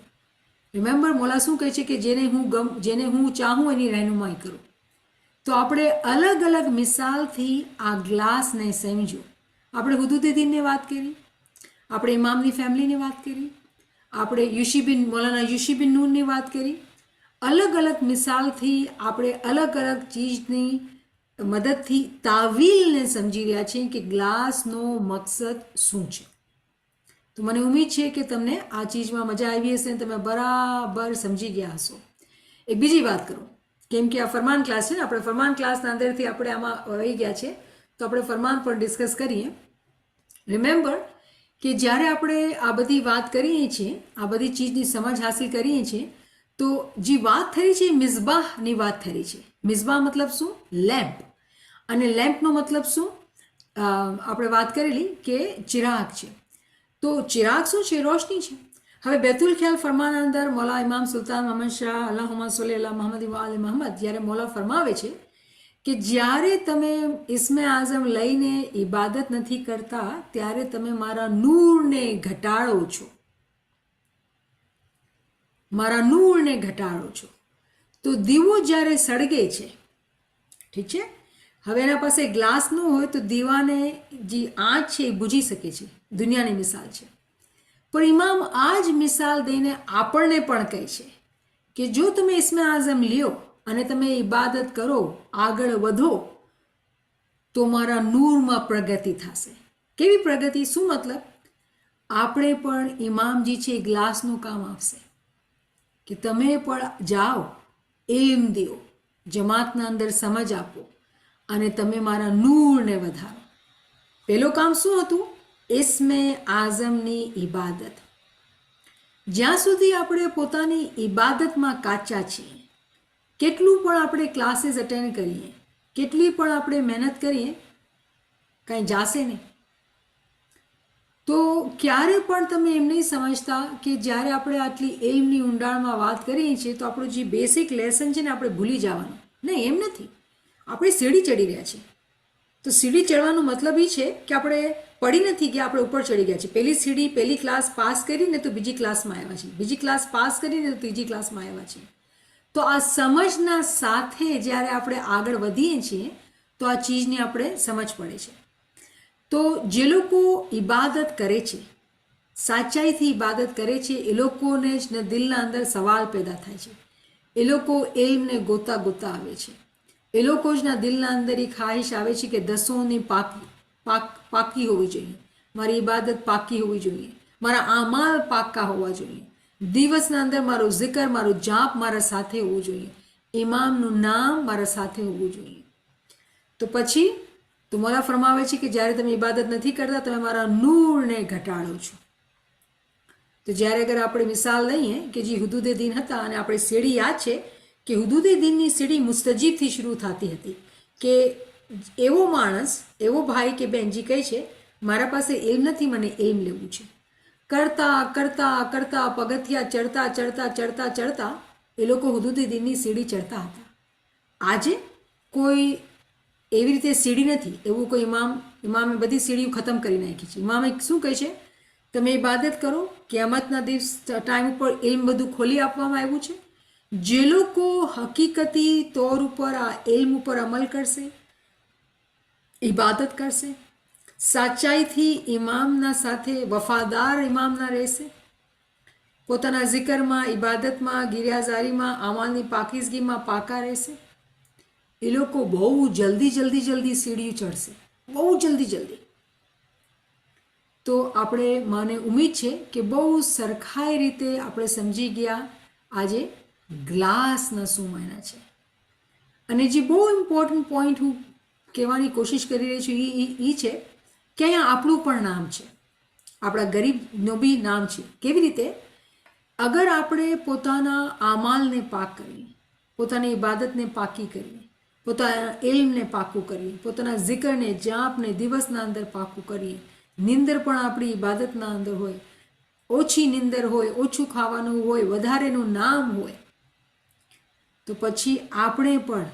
રિમેમ્બર, મોલા શું કહે છે કે જેને હું ચાહું એની રહેનુમાઈ કરું. તો આપણે અલગ અલગ મિસાલથી આ ગ્લાસને સમજો. આપણે હુદૂદે દીનની વાત કરી, આપણે ઇમામની ફેમિલીની વાત કરી, આપણે મૌલાના યુશી બિન નૂનની વાત કરી. અલગ અલગ મિસાલથી આપણે અલગ અલગ ચીજની મદદથી તાવીલને સમજી રહ્યા છીએ કે ગ્લાસનો મકસદ શું છે. તો મને ઉમ્મીદ છે કે તમને આ ચીજમાં મજા આવી હશે અને તમે બરાબર સમજી ગયા હશો. એક બીજી વાત કરું, કેમ કે આ ફરમાન ક્લાસ છે ને, આપણે ફરમાન ક્લાસના અંદરથી આપણે આમાં આવી ગયા છે, તો આપણે ફરમાન પર ડિસ્કસ કરીએ. રિમેમ્બર કે જ્યારે આપણે આ બધી વાત કરીએ છીએ, આ બધી ચીજની સમજ હાસિલ કરીએ છીએ, તો જે વાત થઈ છે મિસબાહની વાત થઈ છે. મિસબાહ મતલબ શું? લેમ્પ. અને લેમ્પનો મતલબ શું? આપણે વાત કરેલી કે ચિરાગ છે. તો ચિરાગ શું છે? રોશની છે. હવે બેતુલ ખ્યાલ ફરમાન અંદર મૌલા ઇમામ સુલતાન મોહમ્મદ શાહ અલ્લાહુમ્મા સલ્લી અલા મુહમ્મદ વ આલે મુહમ્મદ જ્યારે મૌલા ફરમાવે છે કે જ્યારે તમે ઇસ્મે આઝમ લઈને ઇબાદત નથી કરતા, ત્યારે તમે મારા નૂરને ઘટાડો છો, મારા નૂરને ઘટાડો છો. તો દીવો જ્યારે સળગે છે, ઠીક છે, હવે એના પાસે ગ્લાસ ન હોય તો દીવાને જે આંચ છે એ બુઝી શકે છે. દુનિયાની મિસાલ છે. પણ ઇમામ આ જ મિસાલ દઈને આપણને પણ કહે છે કે જો તમે ઇસ્મે આઝમ લ્યો અને તમે ઇબાદત કરો, આગળ વધો, તો મારા નૂરમાં પ્રગતિ થશે. કેવી પ્રગતિ? શું મતલબ? આપણે પણ ઇમામજી છે એ ગ્લાસનું કામ આવશે કે તમે પણ જાઓ, એમ દો, જમાતના અંદર સમજ આપો અને તમે મારા નૂરને વધારો. પહેલું કામ શું હતું? ઇસ્મે આઝમની ઇબાદત. જ્યાં સુધી આપણે પોતાની ઇબાદતમાં કાચા છીએ, કેટલું પણ આપણે ક્લાસીસ અટેન્ડ કરીએ, કેટલી પણ આપણે મહેનત કરીએ, કાંઈ જાશે નહીં. તો ક્યારે પણ તમે એમ નહીં સમજતા કે જ્યારે આપણે આટલી એમની ઊંડાણમાં વાત કરીએ છીએ તો આપણું જે બેસિક લેસન છે ને આપણે ભૂલી જવાનું. નહીં, એમ નથી. આપણે સીડી ચડી રહ્યા છીએ. તો સીડી ચડવાનો મતલબ એ છે કે આપણે પડી નથી ગયા, આપણે ઉપર ચડી ગયા છીએ. પહેલી સીડી, પહેલી ક્લાસ પાસ કરીને તો બીજી ક્લાસમાં આવ્યા છીએ, બીજી ક્લાસ પાસ કરીને તો ત્રીજી ક્લાસમાં આવ્યા છીએ. તો આ સમજના સાથે જ્યારે આપણે આગળ વધીએ છીએ તો આ ચીજની આપણે સમજ પડે છે. તો જે લોકો ઇબાદત કરે છે, સાચાઈથી ઇબાદત કરે છે, એ લોકોને જ દિલના અંદર સવાલ પેદા થાય છે. એ લોકો એમને ગોતા ગોતા આવે છે. એ લોકો જના દિલના અંદર એ ખ્વાહિશ આવે છે કે દસોની પાકી હોવી જોઈએ, મારી ઇબાદત પાકી હોવી જોઈએ, મારા આમાલ પાકા હોવા જોઈએ, દિવસના અંદર મારું zikr, મારું જાપ મારા સાથે હોવું જોઈએ, ઇમામનું નામ મારા સાથે હોવું જોઈએ. તો પછી તો મોલા ફરમાવે છે કે જ્યારે તમે ઇબાદત નથી કરતા, તમે મારા નૂરને ઘટાડો છો. તો જ્યારે અગર આપણે મિસાલ લઈએ કે જે હુદૂદે દીન હતા, અને આપણે સીડી યાદ છે કે હુદૂદે દીનની સીડી મુસ્તજીબથી શરૂ થતી હતી કે એવો માણસ, એવો ભાઈ કે બેન જે કહે છે મારા પાસે એમ નથી, મને એમ લેવું છે, કરતા કરતા કરતા પગથિયા ચડતા ચડતા ચડતા ચડતા એ લોકો હુદૂદે દીનની સીડી ચડતા હતા. આજે કોઈ એવી રીતે સીડી નથી, એવું કોઈ ઇમામે બધી સીડીઓ ખતમ કરી નાખી છે. ઇમામે શું કહે છે, તમે ઇબાદત કરો, કિયામતના દિવસ ટાઈમ ઉપર ઇલ્મ બધું ખોલી આપવામાં આવ્યું છે. જે લોકો હકીકતી તौर ઉપર આ ઇલ્મ ઉપર અમલ કરશે, ઇબાદત કરશે, સાચાઈથી ઇમામના સાથે વફાદાર ઇમામના રહેશે, પોતાના જિકરમાં, ઇબાદતમાં, ગિરિયાઝારીમાં, અમાલની પાકીઝગીમાં પાકા રહેશે, એ લોકો બહુ જલ્દી સીડીઓ ચડશે, બહુ જલ્દી. તો મને ઉમ્મીદ છે કે બહુ સરખાઈ રીતે આપણે સમજી ગયા આજે ગ્લાસના શું માયના છે. અને જે બહુ ઇમ્પોર્ટન્ટ પોઈન્ટ હું કહેવાની કોશિશ કરી રહી છું એ છે કે અહીંયા આપણું પણ નામ છે, આપણા ગરીબનું બી નામ છે. કેવી રીતે? અગર આપણે પોતાના આમાલને પાક કરીએ, પોતાની ઇબાદતને પાકી કરીએ, પોતાના ઇલ્મને પાકું કરીએ, પોતાના જિકરને જાપને દિવસના અંદર પાકું કરીએ, નિંદર પણ આપણી ઇબાદતના અંદર હોય, ઓછી નિંદર હોય, ઓછું ખાવાનું હોય, વધારેનું નામ હોય, તો પછી આપણે પણ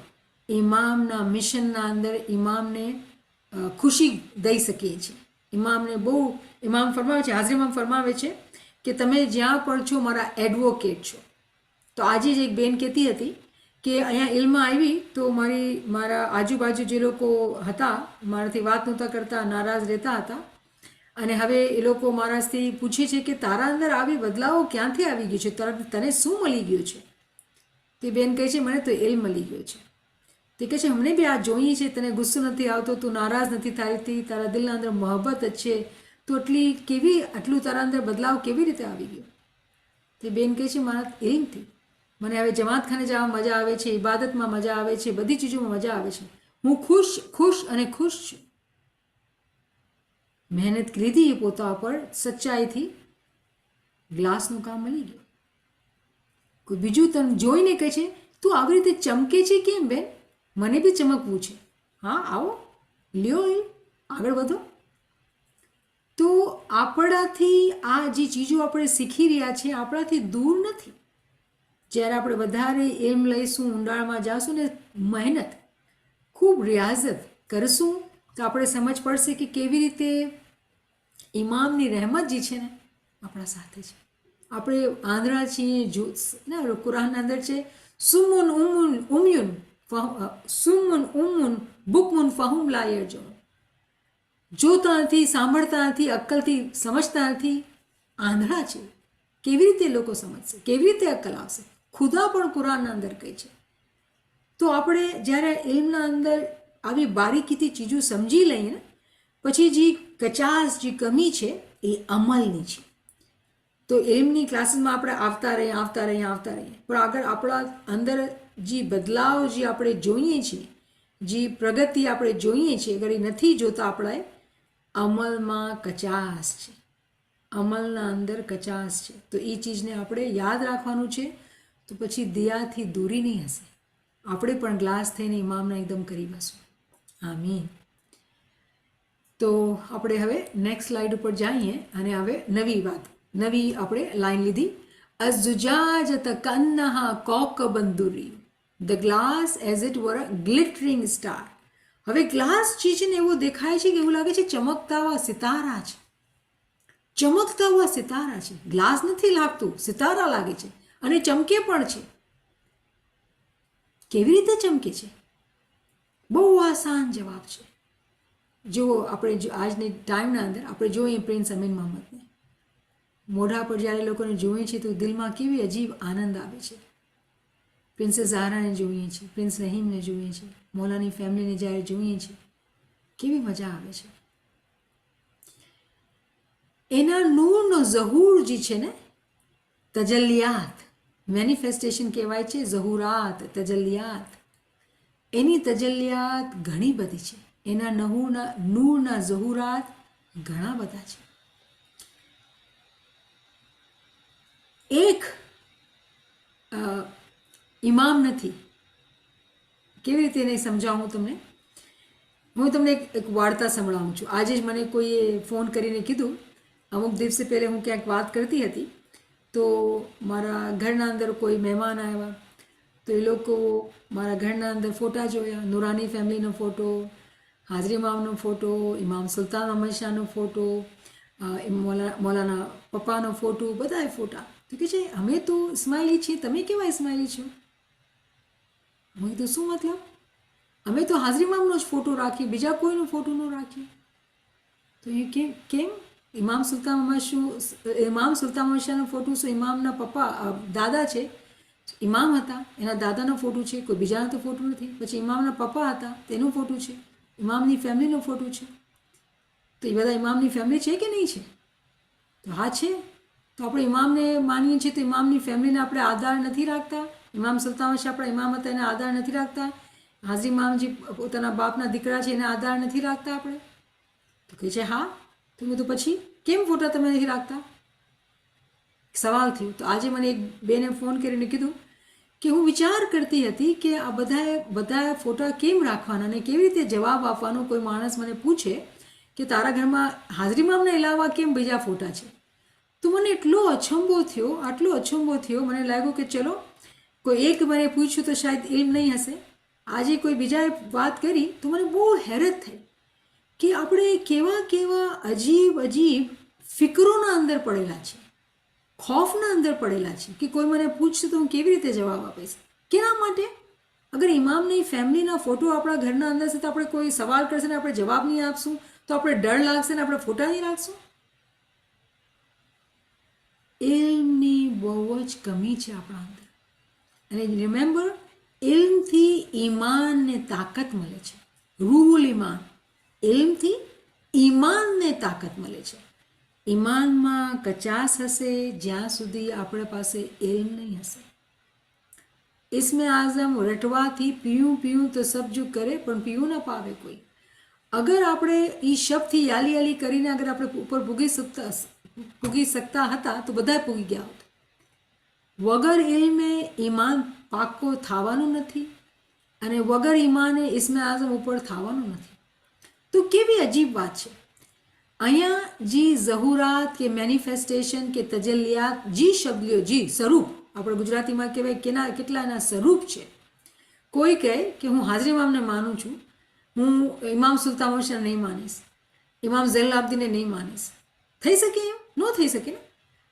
ઇમામના મિશનના અંદર ઇમામને ખુશી દઈ શકીએ છીએ. ઇમામ ફરમાવે છે, હાજર ઇમામ ફરમાવે છે કે તમે જ્યાં પણ છો મારા એડવોકેટ છો. તો આજે જ એક બેન કહેતી હતી કે અહીંયા ઇલ્મમાં આવી તો મારા આજુબાજુ જે લોકો હતા મારાથી વાત નહોતા કરતા, નારાજ રહેતા હતા, અને હવે એ લોકો મારાથી પૂછે છે કે તારા અંદર આવી બદલાવો ક્યાંથી આવી ગયો છે, તને શું મળી ગયું છે? તે બેન કહે છે મને તો ઇલ્મ મળી ગયો છે. તે કહે છે અમને બી આ જોઈએ છે, તને ગુસ્સો નથી આવતો, તું નારાજ નથી થતી, તારા દિલના અંદર મોહબ્બત જ છે, તો આટલું તારા અંદર બદલાવ કેવી રીતે આવી ગયો? તે બેન કહે છે મારા ઇલ્મથી મને હવે જમાતખાને જવામાં મજા આવે છે, ઇબાદતમાં મજા આવે છે, બધી ચીજોમાં મજા આવે છે, હું ખુશ છું. મહેનત લીધી એ પોતા પર, સચ્ચાઈથી ગ્લાસનું કામ મળી ગયું. કોઈ બીજું તને જોઈને કહે છે તું આવી રીતે ચમકે છે કેમ બેન? મને બી ચમકવું છે. હા આવો, લ્યો, આગળ વધો. તો આપણાથી આ જે ચીજો આપણે શીખી રહ્યા છીએ આપણાથી દૂર નથી. જ્યારે આપણે વધારે એમ લઈશું, ઊંડાણમાં જાશું ને મહેનત ખૂબ રિયાઝત કરશું તો આપણે સમજ પડશે કે કેવી રીતે ઇમામની રહેમત જે છે ને આપણા સાથે છે. આપણે આંધળા છીએ, ને કુરાનના અંદર છે સુમુન ઉમ્મુન બુકમુન ફહુમ લા યરજુન. જોતા નથી, સાંભળતા નથી, અક્કલથી સમજતા નથી, આંધળા છે. કેવી રીતે લોકો સમજશે? કેવી રીતે અક્કલ આવશે? ખુદા પણ કુરાનના અંદર કહે છે. તો આપણે જ્યારે ઇલ્મના અંદર આવી બારીકીથી ચીજો સમજી લઈએ ને પછી જે કચાશ, જે કમી છે એ અમલની છે. તો ઇલ્મની ક્લાસીસમાં આપણે આવતા રહીએ પણ આગળ આપણા અંદર જે બદલાવ જે આપણે જોઈએ છીએ, જે પ્રગતિ આપણે જોઈએ છીએ, અગર એ નથી જોતા આપણે અમલમાં કચાશ છે, અમલના અંદર કચાશ છે. તો એ ચીજને આપણે યાદ રાખવાનું છે. તો પછી દિયાથી દૂરી નહીં હશે, આપણે પણ ગ્લાસ થઈને ઇમામના એકદમ કરી બસું. આમીન. તો આપણે હવે નેક્સ્ટ સ્લાઇડ ઉપર જઈએ અને હવે નવી આપણે લાઈન લીધી. અઝુજાજત કન્નહા કૌકબન દુર્રી, the glass as it were a glittering star. હવે ગ્લાસ જે છે ને એવો દેખાય છે કે એવું લાગે છે ચમકતા હુઆ સિતારા છે, ચમકતા હુઆ સિતારા છે. ગ્લાસ નથી લાગતું, સિતારા લાગે છે અને ચમકે પણ છે. કેવી રીતે ચમકે છે? બહુ આસાન જવાબ છે. જો આપણે આજની ટાઈમના અંદર આપણે જોઈએ પ્રિન્સ અમીન મોહમ્મદને, મોઢા પર જ્યારે લોકોને જોઈએ છે તો દિલમાં કેવી અજીબ આનંદ આવે છે. પ્રિન્સેસ ઝાહરાને જોઈએ છે, પ્રિન્સ રહીમને જોઈએ છે, મૌલાની ફેમિલીને જ્યારે જોઈએ છે કેવી મજા આવે છે. એના નૂરનો ઝહૂર જે છે ને, તજલ્લિયાત, મેનિફેસ્ટેશન કહેવાય છે, ઝહુરાત, તજલ્લિયાત. એની તજલ્લિયાત ઘણી બધી છે, એના નૂરના ઝહુરાત ઘણા બધા છે. એક ઇમામ નથી. કેવી રીતે એને સમજાવું તમને? હું તમને એક વાર્તા સંભળાવું છું. આજે જ મને કોઈએ ફોન કરીને કીધું, અમુક દિવસે પહેલે હું ક્યાંક વાત કરતી હતી તો મારા ઘરના અંદર કોઈ મહેમાન આવ્યા તો એ લોકો મારા ઘરના અંદર ફોટા જોયા, નુરાની ફેમિલીનો ફોટો, હાજરી મામનો ફોટો, ઇમામ સુલતાન અહમદ શાહનો ફોટો, મૌલાના પપ્પાનો ફોટો, બધાય ફોટા. તો કે છે અમે તો ઇસ્માઇલી છીએ, તમે કેવા ઇસ્માઇલી છો? હું કીધું શું મતલબ? અમે તો હાજરી મામનો જ ફોટો રાખીએ, બીજા કોઈનો ફોટો ન રાખીએ. તો એ કેમ? ઇમામ સુલતાન અહમદ શાહનો ફોટો શું ઇમામના પપ્પા દાદા છે, ઇમામ હતા, એના દાદાનો ફોટો છે, કોઈ બીજાનો તો ફોટો નથી. પછી ઇમામના પપ્પા હતા તેનો ફોટો છે, ઇમામની ફેમિલીનો ફોટો છે. તો એ બધા ઇમામની ફેમિલી છે કે નહીં છે? તો હા છે. તો આપણે ઇમામને માનીએ છીએ તો ઇમામની ફેમિલીને આપણે આધાર નથી રાખતા? ઇમામ સુલતાન શાહ આપણા ઇમામ હતા એને આધાર નથી રાખતા? હાજી ઇમામજી પોતાના બાપના દીકરા છે એને આધાર નથી રાખતા આપણે? તો કહે છે હા. તો મેં તો પછી કેમ ફોટા તમે નથી રાખતા? સવાલ થયો. તો આજે મને એક બેને ફોન કરીને કીધું કે હું વિચાર કરતી હતી કે આ બધા ફોટા કેમ રાખવાના અને કેવી રીતે જવાબ આપવાનો. કોઈ માણસ મને પૂછે કે તારા ઘરમાં હાજરી મામના અલાવા કેમ બીજા ફોટા છે? તો મને આટલો અચંબો થયો, મને લાગ્યું કે ચલો કોઈ એક મને પૂછ્યું તો શાયદ ઇલ્મ નહીં હશે. આજે કોઈ બીજાએ વાત કરી તો મને બહુ હેરત થઈ કે આપણે કેવા અજીબ ફિકરોના અંદર પડેલા છે, ખૌફના અંદર પડેલા છે કે કોઈ મને પૂછશે તો હું કેવી રીતે જવાબ આપીશ? કેના માટે? અગર ઇમામની ફેમિલીના ફોટો આપણા ઘરના અંદર છે તો આપણે કોઈ સવાલ કરશે ને આપણે જવાબ નહીં આપશું તો આપણે ડર લાગશે ને આપણે ફોટા નહીં રાખશું? ઇલ્મની બહુ જ કમી છે આપણા અંદર. અને રિમેમ્બર, ઇલ્મથી ઈમાનને તાકાત મળે છે. રૂહુલ ઈમાન, ઇલ્મથી ઈમાનને તાકાત મળે છે. ઈમાનમાં કચાસ હશે જ્યાં સુધી આપણા પાસે ઇલ્મ નહીં હશે. ઇસ્મે આઝમ રટવાથી પીયું તો સબજુ કરે પણ પીયું ના પાવે કોઈ. અગર આપણે એ શબ્દથી યાલી કરીને અગર આપણે ઉપર પૂગી શકતા હતા તો બધા પૂગી ગયા હોત. વગર ઇલ્મે ઈમાન પાક્કો થવાનું નથી અને વગર ઈમાને ઇસ્મે આઝમ ઉપર થવાનું નથી. તો કેવી અજીબ વાત છે. અહીંયા જી ઝહુરાત કે મેનિફેસ્ટેશન કે તજલ્લિયાત, જી શબ્દ લ્યો, જી સ્વરૂપ, આપણે ગુજરાતીમાં કહેવાય કેટલા એના સ્વરૂપ છે. કોઈ કહે કે હું હાજરી ઇમામને માનું છું, હું ઇમામ સુલતાન શાહ નહીં માનીશ, ઇમામ ઝૈનુલ આબદીને નહીં માનીશ. થઈ શકે એમ? ન થઈ શકે ને.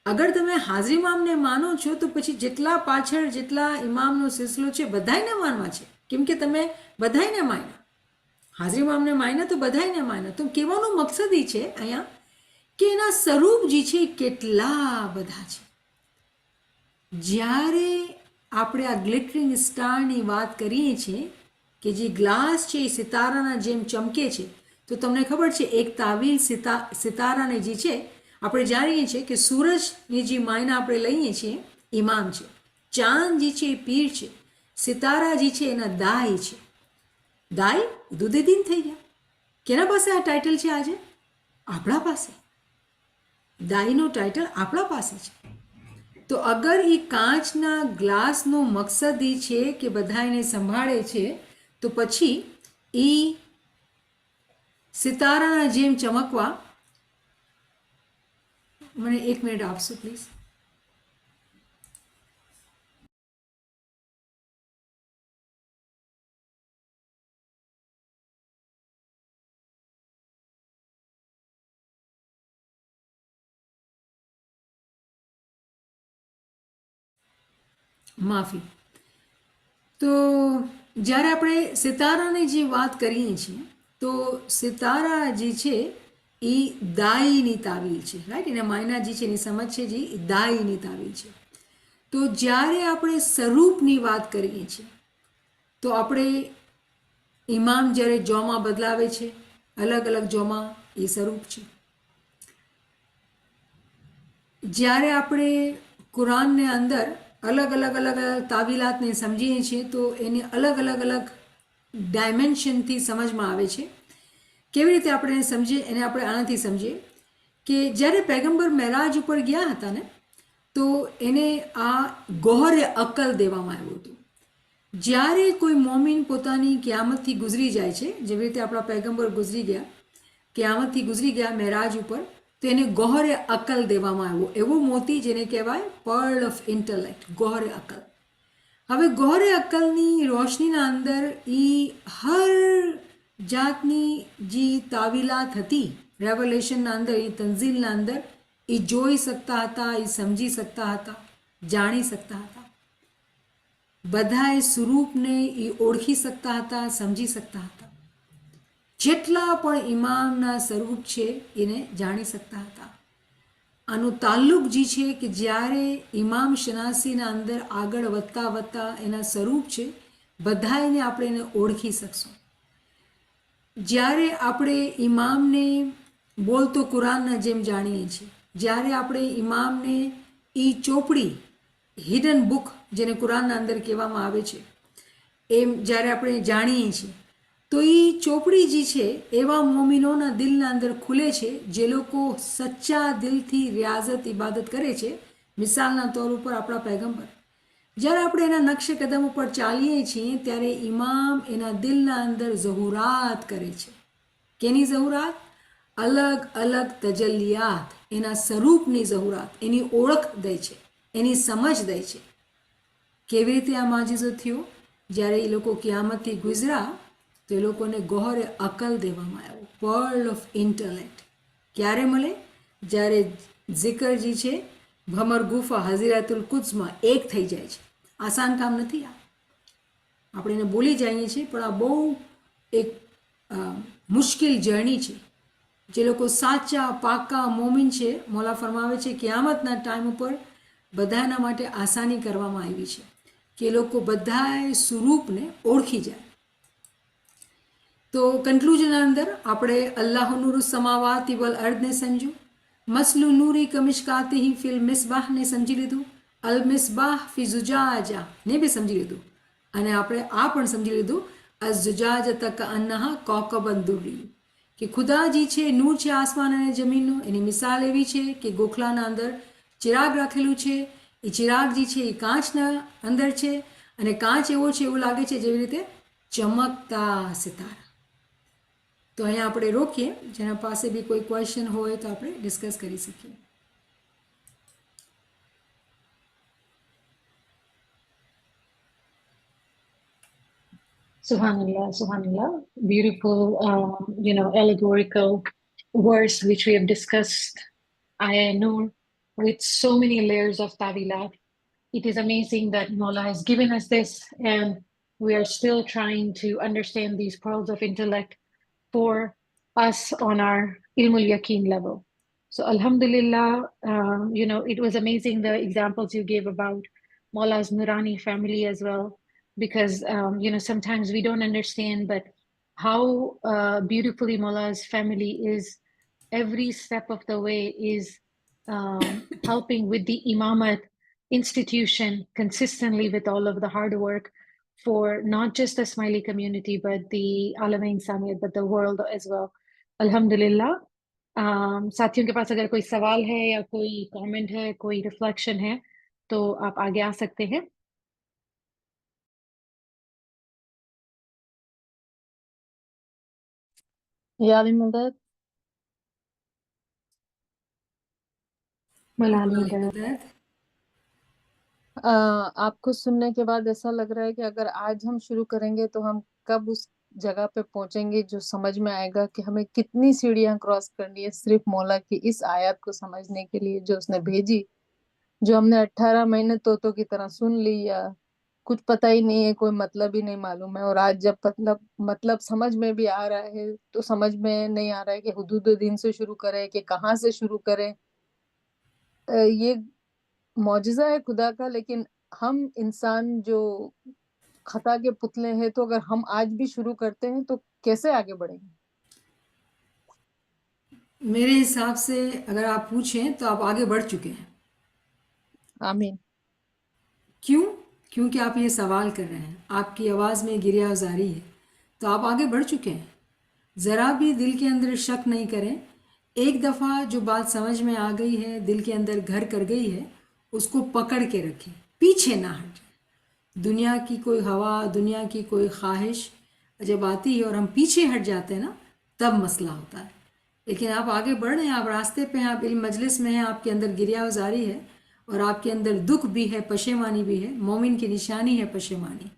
અગર તમે હાજરી ઇમામને માનો છો તો પછી જેટલા ઇમામનો સિલસિલો છે બધાયને માનવા છે, કેમ કે તમે બધાયને માન્યા. હાજરી ઇમામને માન્યા તો બધાયને માન્યા. તો કહેવાનો મકસદ એ છે અહીંયા કે એના સ્વરૂપ જે છે કેટલા બધા છે. જ્યારે આપણે આ ગ્લિટરિંગ સ્ટારની વાત કરીએ છીએ કે જે ગ્લાસ છે એ સિતારાના જેમ ચમકે છે, તો તમને ખબર છે એક તાવીલ સિતારાને જે છે આપણે જાણીએ છીએ કે સૂરજની જે માયના આપણે લઈએ છીએ ઇમામ છે, ચાંદ જે છે એ પીર છે, સિતારા જે છે એના દાય છે. દાય દુદેદીન થઈ ગયા. કેના પાસે આ ટાઇટલ છે આજે? આપણા પાસે. દાયનો ટાઇટલ આપણા પાસે છે. તો અગર એ કાચના ગ્લાસનો મકસદ એ છે કે બધા એને સંભાળે છે તો પછી એ સિતારાના જેમ ચમકવા. મને 1 મિનિટ આપશો પ્લીઝ? માફી. તો જ્યારે આપણે સિતારાની જે વાત કરીએ છીએ તો સિતારા જે છે એ દાયની તાવીલ છે, રાઈટ? એના માયના જે છે એની સમજ છે જે દાયની તાવીલ છે. તો જ્યારે આપણે સ્વરૂપની વાત કરીએ છીએ તો આપણે ઇમામ જ્યારે જોમાં બદલાવે છે, અલગ અલગ જોમાં, એ સ્વરૂપ છે. જ્યારે આપણે કુરાનને અંદર અલગ અલગ તાવીલાતને સમજીએ છીએ તો એને અલગ અલગ ડાયમેન્શનથી સમજમાં આવે છે. કેવી રીતે આપણે એને સમજીએ? એને આપણે આનાથી સમજીએ કે જ્યારે પૈગંબર મેરાજ ઉપર ગયા હતા ને તો એને આ ગોહરે અકલ દેવામાં આવ્યું હતું. જ્યારે કોઈ મોમિન પોતાની ક્યામતથી ગુજરી જાય છે, જેવી રીતે આપણા પૈગંબર ગુજરી ગયા, ક્યામતથી ગુજરી ગયા મેરાજ ઉપર, તો એને ગોહરે અકલ દેવામાં આવ્યો. એવો મોતી જેને કહેવાય પર્લ ઓફ ઇન્ટેલેક્ટ, ગોહરે અકલ. હવે ગૌરે અક્કલની રોશનીના અંદર એ હર જાતની જે તાવીલાત હતી રેવલેશનના અંદર એ તંઝીલના અંદર એ જોઈ શકતા હતા, એ સમજી શકતા હતા, જાણી શકતા હતા. બધાએ સ્વરૂપને એ ઓળખી શકતા હતા, સમજી શકતા હતા. જેટલા પણ ઇમામના સ્વરૂપ છે એને જાણી શકતા હતા. આનું તાલ્લુક જે છે કે જ્યારે ઇમામ શનાસીના અંદર આગળ વધતા વધતા એના સ્વરૂપ છે બધાને આપણે એને ઓળખી શકશું. જ્યારે આપણે ઇમામને બોલતો કુરાનના જેમ જાણીએ છીએ, જ્યારે આપણે ઇમામને એ ચોપડી હિડન બુક જેને કુરાનના અંદર કહેવામાં આવે છે એમ જ્યારે આપણે જાણીએ છીએ તો એ ચોપડી જે છે એવા મોમિનોના દિલના અંદર ખુલે છે જે લોકો સચ્ચા દિલથી રિયાઝત ઇબાદત કરે છે. મિસાલના તौर ઉપર આપણા પૈગંબર જ્યારે આપણે એના નકશે કદમ ઉપર ચાલીએ છીએ ત્યારે ઇમામ એના દિલના અંદર ઝહુરાત કરે છે. કેની ઝહુરાત? અલગ અલગ તજલ્લિયાત, એના સ્વરૂપની ઝહુરાત, એની ઓળખ દે છે, એની સમજ દે છે. કેવી રીતે આ માજીઝો થયો? જ્યારે એ લોકો કિયામતથી ગુજર્યા તો એ લોકોને ગોહરે અકલ દેવામાં આવ્યો, પર્લ ઓફ ઇન્ટેલેક્ટ. ક્યારે મળે? જ્યારે જિકર જે છે ભમર ગુફા હઝીરાતુલ કુદ્સમાં એક થઈ જાય છે. આસાન કામ નથી આ. આપણે એને બોલી જઈએ છીએ પણ આ બહુ એક મુશ્કેલ જર્ની છે. જે લોકો સાચા પાકા મોમિન છે મોલા ફરમાવે છે કિયામતના ટાઈમ ઉપર બધાના માટે આસાની કરવામાં આવી છે કે એ લોકો બધાએ સ્વરૂપને ઓળખી જાય. તો કન્ક્લુઝનના અંદર આપણે અલ્લાહુ નૂરુ સમાવાતિ વલ અર્ધને સમજ્યું, મસલુ નૂરી કમિશકાતિહી ફિલ મિસબાહને સમજી લીધું, અલ મિસબાહ ફી ઝુજાજા ને બી સમજી લીધું, અને આપણે આ પણ સમજી લીધું અઝ ઝુજાજત કઅન્નહા કૌકબન દુર્રી કે ખુદાજી છે નૂર છે આસમાન અને જમીનનું. એની મિસાલ એવી છે કે ગોખલાના અંદર ચિરાગ રાખેલું છે, એ ચિરાગ જે છે એ કાચના અંદર છે અને કાચ એવો છે એવું લાગે છે જેવી રીતે ચમકતા સિતારા. તો અહીંયા આપણે રોકીએ, જેના પાસે બી કોઈ ક્વેશ્ચન હોય તો આપણે ડિસ્કસ કરી શકીએ. Subhanallah, Subhanallah. Beautiful, allegorical words which we have discussed, Ayah Noor, with so many layers of tawilat. It is amazing that Mawla has given us this, and we are still trying to understand these pearls of intellect for us on our ilmul yaqeen level. So Alhamdulillah, it was amazing the examples you gave about Mawla's Nurani family as well, because sometimes we don't understand, but how beautifully Mawla's family is every step of the way is helping with the imamat institution consistently with all of the hard work for not just the Smiley community, but the Alamain Samiyat, but the world as well. Alhamdulillah. साथियों के पास अगर कोई सवाल है या कोई comment है, कोई रिफ्लेक्शन है, तो आप आगे आ सकते हैं. याली मदद मलाली वाली मदद. मदद. आपको सुनने के बाद ऐसा लग रहा है कि अगर आज हम शुरू करेंगे तो हम कब उस जगह पे पहुंचेंगे जो समझ में आएगा कि हमें कितनी सीढ़ियां क्रॉस करनी है सिर्फ मौला की इस आयत को समझने के लिए जो उसने भेजी, जो हमने 18 महीने तोतों की तरह सुन ली या कुछ पता ही नहीं है, कोई मतलब ही नहीं मालूम है, और आज जब मतलब समझ में भी आ रहा है तो समझ में नहीं आ रहा है कि हुदूद दिन से शुरू करें कि कहाँ से शुरू करें. ये मौजिजा है खुदा का, लेकिन हम इंसान जो खता के पुतले हैं, तो अगर हम आज भी शुरू करते हैं तो कैसे आगे बढ़ेंगे? मेरे हिसाब से अगर आप पूछें तो आप आगे बढ़ चुके हैं. आमीन. क्यों? क्योंकि आप ये सवाल कर रहे हैं, आपकी आवाज़ में गिरिया जारी है, तो आप आगे बढ़ चुके हैं. ज़रा भी दिल के अंदर शक नहीं करें. एक दफ़ा जो बात समझ में आ गई है, दिल के अंदर घर कर गई है, उसको पकड़ के रखें, पीछे ना हट जाए. दुनिया की कोई हवा, दुनिया की कोई ख्वाहिश जब आती है और हम पीछे हट जाते हैं ना, तब मसला होता है. लेकिन आप आगे बढ़ रहे हैं, आप रास्ते पे हैं, आप इल्म मजलिस में हैं, आपके अंदर गिरिया जारी है और आपके अंदर दुख भी है, पशेमानी भी है। मोमिन की निशानी है पशेमानी।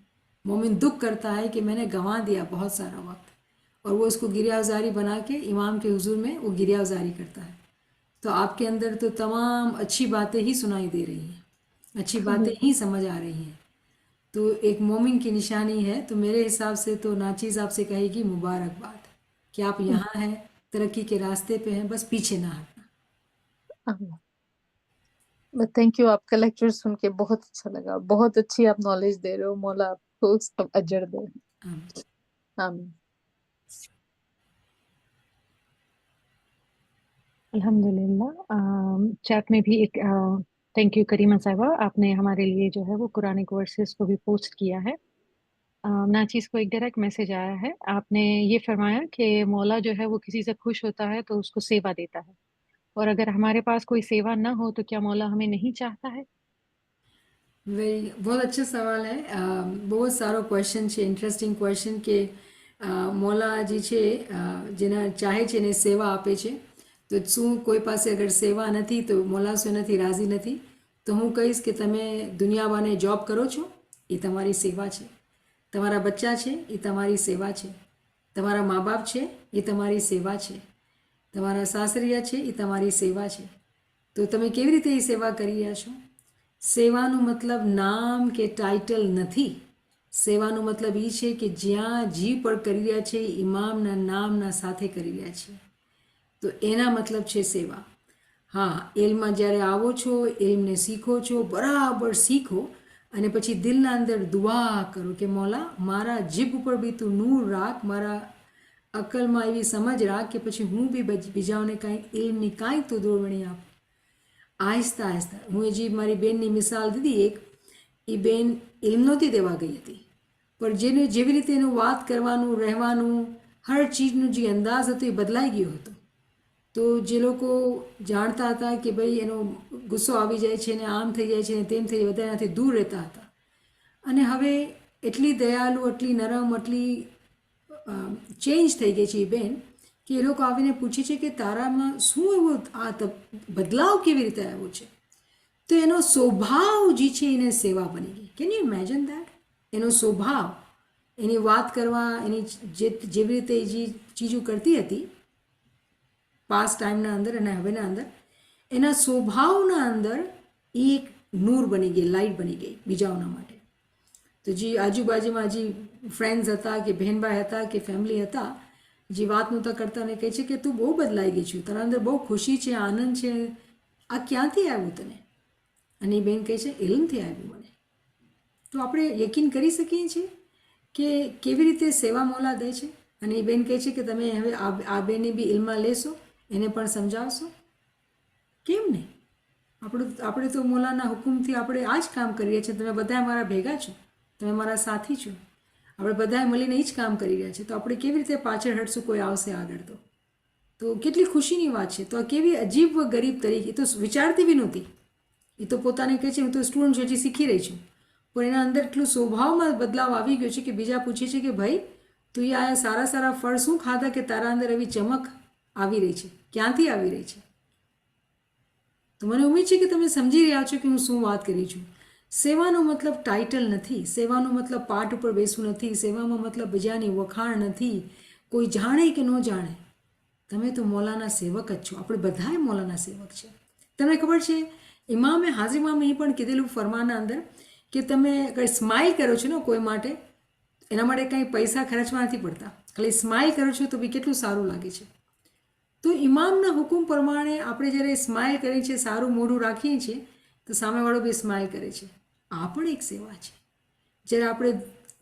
मोमिन दुख करता है कि मैंने गंवा दिया बहुत सारा वक्त, और वो उसको गिरियावजारी बना के इमाम के हुजूर में वो गिरियावजारी करता है। तो आपके अंदर तो तमाम अच्छी बातें ही सुनाई दे रही हैं, अच्छी बातें ही समझ आ रही हैं। तो एक मोमिन की निशानी है। तो मेरे हिसाब से तो नाचीज़ आपसे कहेगी मुबारकबाद कि आप यहाँ हैं, तरक्की के रास्ते पे हैं, बस पीछे ना हटना। थैंक यू, आपका लेक्चर सुन के बहुत अच्छा लगा। बहुत अच्छी आप नॉलेज दे रहे हो। मौला आपको सब अजर दे। आमीन। आमीन। अल्हम्दुलिल्लाह। चैट में भी एक थैंक यू करीमा साहिबा, आपने हमारे लिए जो है वो कुरानिक वर्सेस को भी पोस्ट किया है। नाचीज़ को एक डायरेक्ट मैसेज आया है। आपने ये फरमाया कि मौला जो है वो किसी से खुश होता है तो उसको सेवा देता है, और अगर हमारे पास कोई सेवा ना हो तो क्या मौला हमें नहीं चाहता है? बहुत अच्छा સવાલ है। બહુ સારો ક્વેશ્ચન છે, ઇન્ટરેસ્ટિંગ ક્વેશ્ચન કે મોલાજી છે જેના ચાહે છે એને સેવા આપે છે। તો શું કોઈ પાસે અગર સેવા નથી તો મોલા એનાથી રાજી નથી? તો હું કહીશ કે તમે દુનિયાવાને જોબ કરો છો એ તમારી સેવા છે, તમારા બચ્ચા છે એ તમારી સેવા છે, તમારા મા બાપ છે એ તમારી સેવા છે, તમારા સાસરિયા છે એ તમારી સેવા છે। તો તમે કેવી રીતે એ સેવા કરી રહ્યા છો? સેવાનો મતલબ નામ કે ટાઇટલ નથી। સેવાનો મતલબ એ છે કે જ્યાં જી પર કરી રહ્યા છે ઇમામના નામના સાથે કરી રહ્યા છે, તો એના મતલબ છે સેવા। હા, ઇલ્મમાં જ્યારે આવો છો, ઇલ્મને શીખો છો, બરાબર શીખો, અને પછી દિલના અંદર દુઆ કરો કે મૌલા મારા જીભ ઉપર બી તું નૂર રાખ, મારા અકલમાં એવી સમજ રાખ કે પછી હું બી બીજાઓને કાંઈ ઇલ્મની કાંઈ તું દોરવણી આપ। આહિસ્તા આહિસ્તા હું હજી મારી બેનની મિસાલ દીધી એક, એ બેન ઇલ્મ નહોતી દેવા ગઈ હતી, પણ જેવી રીતે એનું વાત કરવાનું, રહેવાનું, હર ચીજનું જે અંદાજ હતો એ બદલાઈ ગયો હતો। તો જે લોકો જાણતા હતા કે ભાઈ એનો ગુસ્સો આવી જાય છે ને આમ થઈ જાય છે ને તેમ થઈ જાય, બધા એનાથી દૂર રહેતા હતા। અને હવે એટલી દયાળુ, એટલી નરમ, એટલી ચેન્જ થઈ ગઈ છે એ બેન કે એ લોકો આવીને પૂછે છે કે તારામાં શું એવો આ બદલાવ કેવી રીતે આવ્યો છે? તો એનો સ્વભાવ જે છે એને સેવા બની ગઈ। Can you imagine that? એનો સ્વભાવ, એની વાત કરવા, એની જેવી રીતે એ જે ચીજો કરતી હતી પાસ્ટ ટાઈમના અંદર અને હવેના અંદર, એના સ્વભાવના અંદર એ એક નૂર બની ગઈ, લાઇટ બની ગઈ બીજાઓના માટે। તો જે આજુબાજુમાં જે ફ્રેન્ડ્સ હતા કે બહેનભાઈ હતા કે ફેમિલી હતા, જે વાત નહોતા કરતા અને કહે છે કે તું બહુ બદલાઈ ગઈ છું, તારા અંદર બહુ ખુશી છે, આનંદ છે, આ ક્યાંથી આવ્યું તને? અને એ બેન કહે છે ઇલ્મથી આવ્યું મને। તો આપણે યકીન કરી શકીએ છીએ કે કેવી રીતે સેવા મૌલા દે છે। અને એ બેન કહે છે કે તમે હવે આ બેનને બી ઇલ્મમાં લેશો, એને પણ સમજાવશો? કેમ નહીં? આપણે તો મૌલાના હુકુમથી આપણે આ જ કામ કરીએ છીએ। તમે બધા મારા ભેગા છો, તમે મારા સાથી છો, આપણે બધાએ મળીને એ જ કામ કરી રહ્યા છીએ। તો આપણે કેવી રીતે પાછળ હટશું કોઈ આવશે આગળ? તો કેટલી ખુશીની વાત છે। તો આ કેવી અજીબ ગરીબ તરીકે, તો વિચારતી બી નહોતી, એ તો પોતાને કહે છે હું તો સ્ટુડન્ટ છું, હજી શીખી રહી છું, પણ એના અંદર એટલું સ્વભાવમાં બદલાવ આવી ગયો છે કે બીજા પૂછે છે કે ભાઈ તું આ સારા સારા ફળ શું ખાધા કે તારા અંદર એવી ચમક આવી રહી છે, ક્યાંથી આવી રહી છે? તો મને ઉમ્મીદ છે કે તમે સમજી રહ્યા છો કે હું શું વાત કરી છું। સેવાનો મતલબ ટાઇટલ નથી, સેવાનો મતલબ પાઠ ઉપર બેસવું નથી, સેવામાં મતલબ બીજાની વખાણ નથી, કોઈ જાણે કે ન જાણે, તમે તો મૌલાના સેવક જ છો। આપણે બધાએ મૌલાના સેવક છે। તમને ખબર છે ઇમામે હાજિમામે એ પણ કીધેલું ફરમાનના અંદર કે તમે કંઈ સ્માઇલ કરો છો ને કોઈ માટે, એના માટે કંઈ પૈસા ખર્ચવા નથી પડતા, ખાલી સ્માઇલ કરો છો તો બી કેટલું સારું લાગે છે। તો ઇમામના હુકુમ પ્રમાણે આપણે જ્યારે સ્માઇલ કરીએ છીએ, સારું મોઢું રાખીએ છીએ, તો સામેવાળો બી સ્માઇલ કરે છે। આ પણ એક સેવા છે। જ્યારે આપણે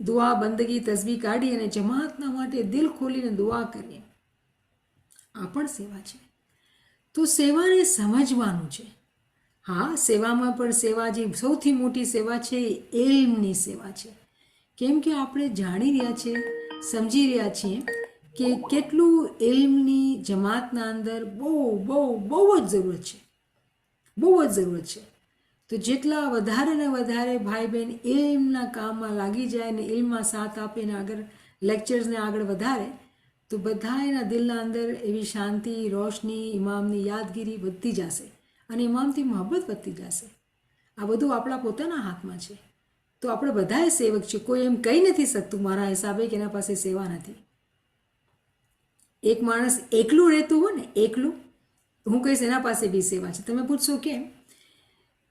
દુઆ, બંદગી, તસબીહ કાઢી અને જમાતના માટે દિલ ખોલીને દુઆ કરીએ, આ પણ સેવા છે। તો સેવાને સમજવાનું છે। હા, સેવામાં પણ સેવા જે સૌથી મોટી સેવા છે એ ઇલ્મની સેવા છે। કેમ કે આપણે જાણી રહ્યા છીએ, સમજી રહ્યા છીએ કે કેટલું ઇલ્મની જમાતના અંદર બહુ બહુ બહુ જ જરૂરત છે, બહુ જ જરૂરત છે। તો જેટલા વધારે ને વધારે ભાઈ બહેન ઇલ્મના કામમાં લાગી જાય ને ઇલ્મમાં સાથ આપે ને આગળ લેક્ચર્સને આગળ વધારે, તો બધાના દિલના અંદર એવી શાંતિ, રોશની, ઇમામની યાદગીરી વધતી જશે અને ઇમામથી મોહબ્બત વધતી જશે। આ બધું આપણા પોતાના હાથમાં છે. તો આપણે બધાએ સેવક છીએ. કોઈ એમ કહી નથી શકતું મારા હિસાબે કે એના પાસે સેવા નથી. એક માણસ એકલું રહેતું હોય ને, એકલું, હું કહીશ એના પાસે બી સેવા છે. તમે પૂછશો કેમ?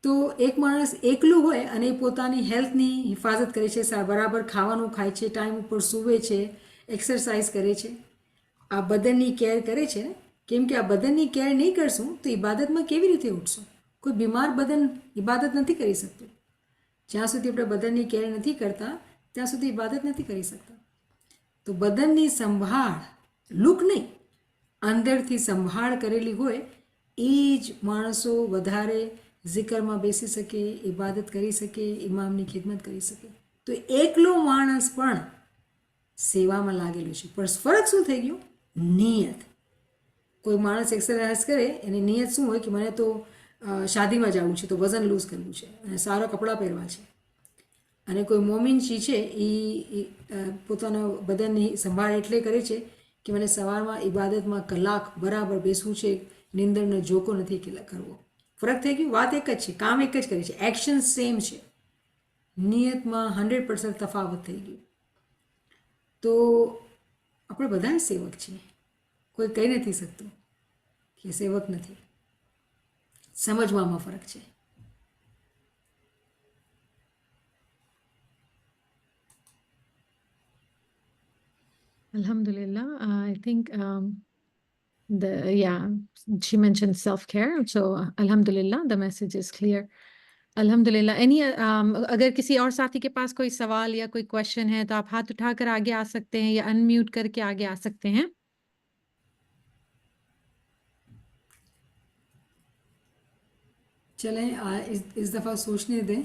તો એક માણસ એકલું હોય અને એ પોતાની હેલ્થની હિફાજત કરે છે, બરાબર ખાવાનું ખાય છે, ટાઈમ ઉપર સૂવે છે, એક્સરસાઇઝ કરે છે, આ બદનની કેર કરે છે ને. કેમ કે આ બદનની કેર નહીં કરશું તો ઇબાદતમાં કેવી રીતે ઉઠશું? કોઈ બીમાર બદન ઇબાદત નથી કરી શકતું. જ્યાં સુધી આપણે બદનની કેર નથી કરતા ત્યાં સુધી ઇબાદત નથી કરી શકતા. તો બદનની સંભાળ, લુક નહીં, અંદરથી સંભાળ કરેલી હોય એ જ માણસો વધારે zikરમાં બેસી શકે, ઇબાદત કરી શકે, ઇમામની ખિદમત કરી શકે. તો એકલો માણસ પણ સેવામાં લાગેલો છે. પણ ફરક શું થઈ ગયો? નિયત. કોઈ માણસ એક્સરસાઇઝ કરે એની નિયત શું હોય કે મને તો શાદીમાં જવું છે, તો વજન લૂઝ કરવું છે અને સારા કપડાં પહેરવા છે. અને કોઈ મોમિનશી છે એ પોતાના બદનની સંભાળ એટલે કરે છે કે મને સવારમાં ઇબાદતમાં કલાક બરાબર બેસવું છે, નિંદરનો જોકો નથી કરવો. ફરક થઈ ગયો. વાત એક જ છે, કામ એક જ કરે છે, એક્શન સેમ છે, નિયતમાં 100% તફાવત થઈ ગયું. તો આપણે બધા સેવક છીએ. કોઈ કહી નથી શકતું કે સેવક નથી. સમજવામાં ફરક છે. Alhamdulillah. I think she mentioned self-care. So Alhamdulillah, the message is clear. Alhamdulillah. अगर किसी और साथी के पास कोई सवाल या कोई क्वेश्चन है तो आप हाथ उठाकर आगे आ सकते हैं या अनम्यूट करके आगे आ सकते हैं. चलें इस दफ़ा सोचने दें.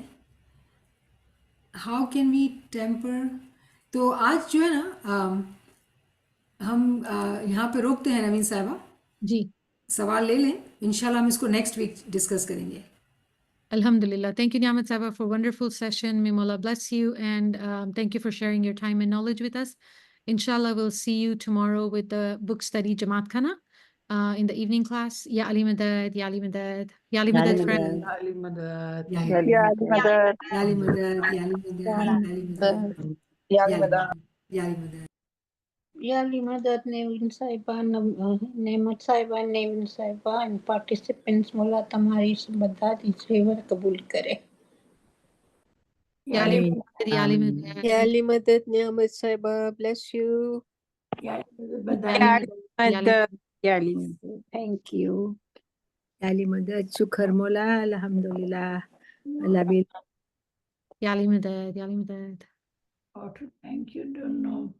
How can we temper. तो आज जो है ना हम यहाँ पे रोकते हैं नवीन साहिबा. जी. सवाल ले लें, इंशाल्लाह हम इसको नेक्स्ट वीक डिस्कस करेंगे. Alhamdulillah. Thank you, Niamat Sahaba, for a wonderful session. May Mullah bless you, and thank you for sharing your time and knowledge with us. Inshallah, we'll see you tomorrow with the book study Jamaat Khana in the evening class. Ya Ali Madad, Ya Ali Madad, Ya Ali Madad, friend. Ali Madad. Ya Ya Ali Madad. Ya Ali Madad, Ya Ali Madad, Ya Ali Madad, Ya Ya Ali Madad, Ya Ali Madad. Ya Ali Madad, Nevin Sahiba, Nemat Sahiba, Nevin Sahiba, and participants, Mullah Tamari Badad, favor Kabul Kare. Ya Ali Madad, Ya Ali Madad. Ya Ali Madad, Niamat Sahiba, bless you. Ya Ali Thank you. Ya Ali Madad, Shukr Mola, Alhamdulillah. Allah be Ya Ali Madad, Ya Ali Madad. Thank you, don't know.